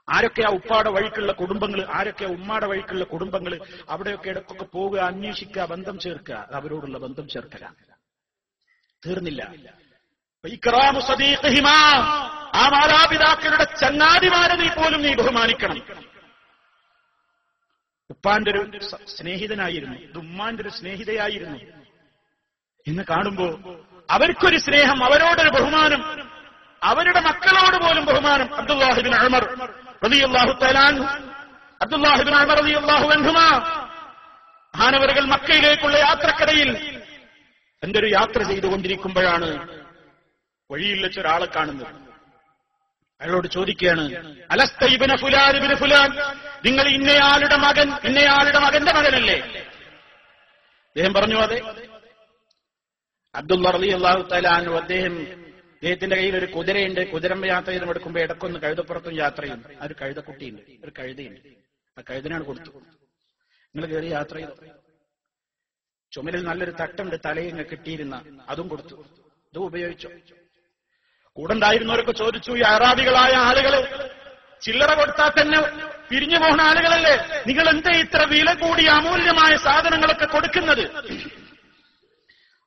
ആരൊക്കെയാ ഉപ്പാടെ വഴിക്കുള്ള കുടുംബങ്ങൾ, ആരൊക്കെയാ ഉമ്മാടെ വഴിക്കുള്ള കുടുംബങ്ങൾ. അവിടെയൊക്കെ ഇടയ്ക്കൊക്കെ പോവുക, അന്വേഷിക്കുക, ബന്ധം ചേർക്കുക. അവരോടുള്ള ബന്ധം ചേർക്കല. തീർന്നില്ല. ഇക്റാമു സദീഖിഹിമാ. ആ മാതാപിതാക്കളുടെ ചങ്ങാതിമാരെ പോലും നീ ബഹുമാനിക്കണം. ഉപ്പാന്റെ ഒരു സ്നേഹിതനായിരുന്നു, ഇത് ഉമ്മാന്റെ ഒരു സ്നേഹിതയായിരുന്നു എന്ന് കാണുമ്പോ അവർക്കൊരു സ്നേഹം, അവരോടൊരു ബഹുമാനം, അവരുടെ മക്കളോട് പോലും ബഹുമാനം. അബ്ദുല്ലാഹിബ്നു ഉമർ റളിയല്ലാഹു തആല അൻഹു, അബ്ദുല്ലാഹിബ്നു ഉമർ റളിയല്ലാഹു അൻഹുമാ മഹാനവറുകൾ മക്കയിലേക്കുള്ള യാത്രക്കിടയിൽ എന്തൊരു യാത്ര ചെയ്തുകൊണ്ടിരിക്കുമ്പോഴാണ് വഴിയിൽ വെച്ച് ഒരാളെ കാണുന്നത്. അയാളോട് ചോദിക്കുകയാണ്, അലസ്ത ഇബ്നു ഫുലാൻ ഇബ്നു ഫുലാൻ, നിങ്ങൾ ഇന്നയാളുടെ മകന്റെ മകനല്ലേ? അദ്ദേഹം പറഞ്ഞു അതെ. അബ്ദുല്ലാഹ് റളിയല്ലാഹു തആല അൻഹു അദ്ദേഹത്തിന്റെ കയ്യിൽ ഒരു കുതിരയുണ്ട്. കുതിരമ്മ യാത്ര ചെയ്ത് എടുക്കുമ്പോ ഇടക്കൊന്ന് കഴുതപ്പുറത്തും യാത്ര ചെയ്യും. ആ ഒരു കഴുതക്കുട്ടിയുണ്ട്, ഒരു കഴുതയുണ്ട്. ആ കഴുതനാണ് കൊടുത്തു. നിങ്ങൾ കയറി യാത്ര ചെയ്തു. ചുമലിൽ നല്ലൊരു തട്ടുണ്ട്, തലയിങ്ങ് കിട്ടിയിരുന്ന, അതും കൊടുത്തു. ഇതും ഉപയോഗിച്ചു. കൂടെണ്ടായിരുന്നവരൊക്കെ ചോദിച്ചു, ഈ അറാബികളായ ആളുകള് ചില്ലറ കൊടുത്താൽ തന്നെ പിരിഞ്ഞു പോകുന്ന ആളുകളല്ലേ, നിങ്ങൾ എന്താ ഇത്ര വില കൂടിയ അമൂല്യമായ സാധനങ്ങളൊക്കെ കൊടുക്കുന്നത്?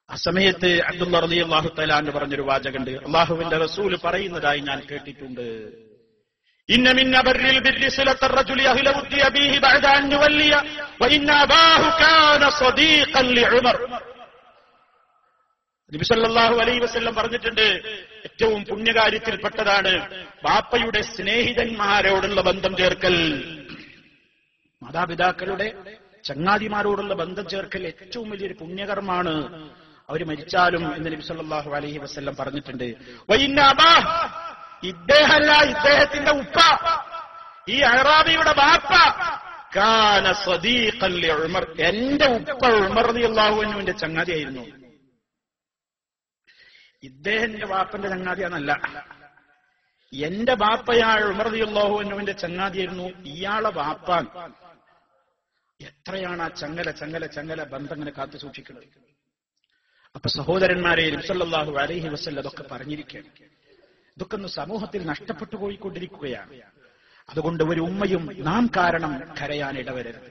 ആ സമയത്ത് അബ്ദുല്ലാഹ് റളിയല്ലാഹു തആല അൻഹു പറഞ്ഞൊരു വാചകമുണ്ട്, അല്ലാഹുവിന്റെ റസൂൽ പറയുന്നതായി ഞാൻ കേട്ടിട്ടുണ്ട്. ഇന്ന മിൻ അബറിൽ ബിർരി സിലത്തുർ റജുലി അഹ്ല ഉദ്ദി അബീഹി ബഅദ അൻ യുവല്ലിയ വഇന്ന അബാഹു കാന സദീഖൻ ലിഉമർ. നബി സല്ലല്ലാഹു അലൈഹി വസല്ലം പറഞ്ഞിട്ടുണ്ട്, ഏറ്റവും പുണ്യകാര്യത്തിൽപ്പെട്ടതാണ് ബാപ്പയുടെ സ്നേഹിതന്മാരോടുള്ള ബന്ധം ചേർക്കൽ. മാതാപിതാക്കളുടെ ചങ്ങാതിമാരോടുള്ള ബന്ധം ചേർക്കൽ ഏറ്റവും വലിയൊരു പുണ്യകർമാണ്. അവര് മരിച്ചാലും എന്ന് നബി സല്ലല്ലാഹു അലൈഹി വസല്ലം പറഞ്ഞിട്ടുണ്ട്. വഇന്ന അബാഹ്, ഇദ്ദേഹമല്ല, ഇദ്ദേഹത്തിന്റെ ഉപ്പ, ഈ അഅറാബിയുടെ ബാപ്പ, കാന സദീഖൻ ലിഉമർ, എന്റെ ഉപ്പ ഉമർ റളിയല്ലാഹു അൻഹുവിന്റെ ചങ്ങാതിയായിരുന്നു. ഇദ്ദേഹത്തിന്റെ ബാപ്പന്റെ ചങ്ങാതിയാണല്ല, എന്റെ ബാപ്പയായ ഉമർ റളിയല്ലാഹു അൻഹുവിന്റെ ചങ്ങാതിയായിരുന്നു ഇയാളെ ബാപ്പാൻ. എത്രയാണ് ആ ചങ്ങല ബന്ധം ഇങ്ങനെ കാത്തു സൂക്ഷിക്കുന്നത്. അപ്പൊ സഹോദരന്മാരെ, നബി സല്ലല്ലാഹു അലൈഹി വസല്ലം അതൊക്കെ പറഞ്ഞിരിക്കുകയാണ്. ഇതൊക്കെ ഒന്ന് സമൂഹത്തിൽ നഷ്ടപ്പെട്ടു പോയിക്കൊണ്ടിരിക്കുകയാണ്. അതുകൊണ്ട് ഒരു ഉമ്മയും നാം കാരണം കരയാൻ ഇടവരരുത്.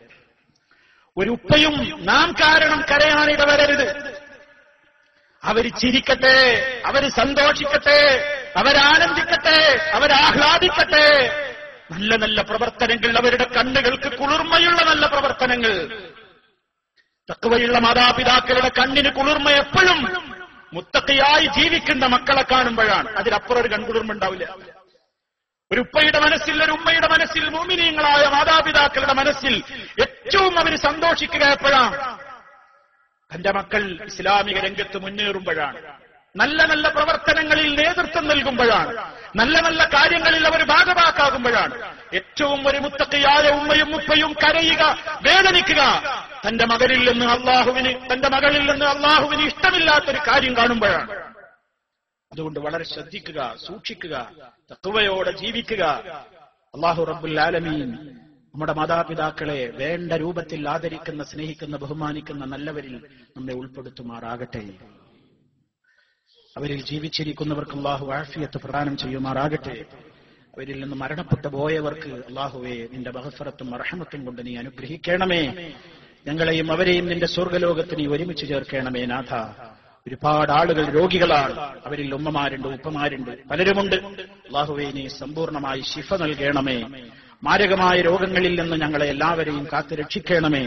ഒരു ഉപ്പയും നാം കാരണം കരയാൻ ഇടവരരുത്. അവർ ചിരിക്കട്ടെ, അവർ സന്തോഷിക്കട്ടെ, അവരാനന്ദിക്കട്ടെ, അവരാഹ്ലാദിക്കട്ടെ. നല്ല നല്ല പ്രവർത്തനങ്ങൾ, അവരുടെ കണ്ണുകൾക്ക് കുളിർമയുള്ള നല്ല പ്രവർത്തനങ്ങൾ. തഖ്വയുള്ള മാതാപിതാക്കളുടെ കണ്ണിന് കുളിർമ എപ്പോഴും മുത്തഖിയായി ജീവിക്കുന്ന മക്കളെ കാണുമ്പോഴാണ്. അതിലപ്പുറം ഒരു കൺകുളിർമ ഉണ്ടാവില്ല. ഒരു ഉപ്പയുടെ മനസ്സിൽ, ഒരു ഉമ്മയുടെ മനസ്സിൽ, മുഅ്മിനീങ്ങളായ മാതാപിതാക്കളുടെ മനസ്സിൽ ഏറ്റവും അവർ സന്തോഷിക്കുക എപ്പോഴാണ്? തന്റെ മക്കൾ ഇസ്ലാമിക രംഗത്ത് മുന്നേറുമ്പോഴാണ്, നല്ല നല്ല പ്രവർത്തനങ്ങളിൽ നേതൃത്വം നൽകുമ്പോഴാണ്, നല്ല നല്ല കാര്യങ്ങളിൽ അവർ ഭാഗവാക്കാകുമ്പോഴാണ്. ഏറ്റവും ഒരു മുത്തഖിയായ ഉമ്മയും ഉപ്പയും കരയുക, വേദനിക്കുക, തന്റെ മകളിൽ നിന്ന് അള്ളാഹുവിന് ഇഷ്ടമില്ലാത്തൊരു കാര്യം കാണുമ്പോഴാണ്. അതുകൊണ്ട് വളരെ ശ്രദ്ധിക്കുക, സൂക്ഷിക്കുക, തഖ്വയോടെ ജീവിക്കുക. അല്ലാഹു റബ്ബുൽ ആലമീൻ നമ്മുടെ മാതാപിതാക്കളെ വേണ്ട രൂപത്തിൽ ആദരിക്കുന്ന, സ്നേഹിക്കുന്ന, ബഹുമാനിക്കുന്ന നല്ലവരിൽ നമ്മെ ഉൾപ്പെടുത്തുമാറാകട്ടെ. അവരിൽ ജീവിച്ചിരിക്കുന്നവർക്ക് അല്ലാഹു ആഫിയത്ത് പ്രദാനം ചെയ്യുമാറാകട്ടെ. അവരിൽ നിന്ന് മരണപ്പെട്ടു പോയവർക്ക് അല്ലാഹുവേ, നിന്റെ മഗ്ഫിറത്തും റഹ്മത്തും കൊണ്ട് നീ അനുഗ്രഹിക്കണമേ. ഞങ്ങളെയും അവരെയും നിന്റെ സ്വർഗ്ഗലോകത്ത് നീ ഒരുമിച്ച് ചേർക്കണമേ നാഥ. ഒരുപാട് ആളുകൾ രോഗികളാണ്. അവരിൽ ഉമ്മമാരുണ്ട്, ഉപ്പമാരുണ്ട്, പലരുമുണ്ട്. അല്ലാഹുവേ, നീ സമ്പൂർണമായി ശിഫ നൽകണമേ. മാരകമായ രോഗങ്ങളിൽ നിന്ന് ഞങ്ങളെ എല്ലാവരെയും കാത്തു രക്ഷിക്കണമേ.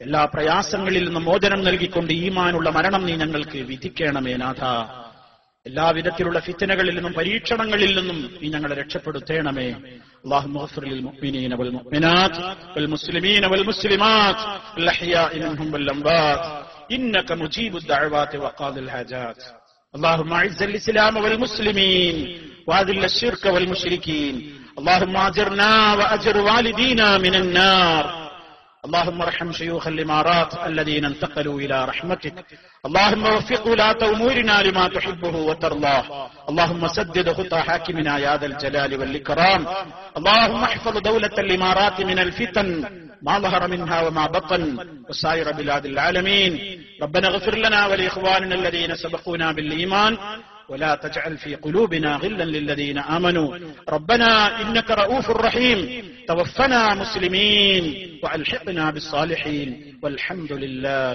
എല്ലാ പ്രയാസങ്ങളിൽ നിന്നും മോചനം നൽകിക്കൊണ്ട് ഈമാനുള്ള മരണം നീ ഞങ്ങൾക്ക് വിധിക്കണമേ നാഥ. എല്ലാവിധത്തിലുള്ള ഫിത്നകളിൽ നിന്നും പരീക്ഷണങ്ങളിൽ നിന്നും നീ ഞങ്ങളെ രക്ഷപ്പെടുത്തേണമേ. اللهم اغفر للمؤمنين والمؤمنات والمسلمين والمسلمات الأحياء منهم والأموات إنك مجيب الدعوات وقاضي الحاجات. اللهم أعز الإسلام والمسلمين وأذل الشرك والمشركين. اللهم أجرنا وأجر والدينا من النار. اللهم ارحم شيوخ الإمارات الذين انتقلوا إلى رحمتك. اللهم وفق ولاة أمورنا لما تحبه وترضاه. اللهم سدد خطى حاكمنا يا ذا الجلال والإكرام. اللهم احفظ دولة الإمارات من الفتن ما ظهر منها وما بطن وسائر بلاد العالمين. ربنا اغفر لنا ولإخواننا الذين سبقونا بالإيمان ولا تجعل في قلوبنا غلا للذين آمنوا. ربنا إنك رؤوف رحيم. توفنا مسلمين وألحقنا بالصالحين والحمد لله.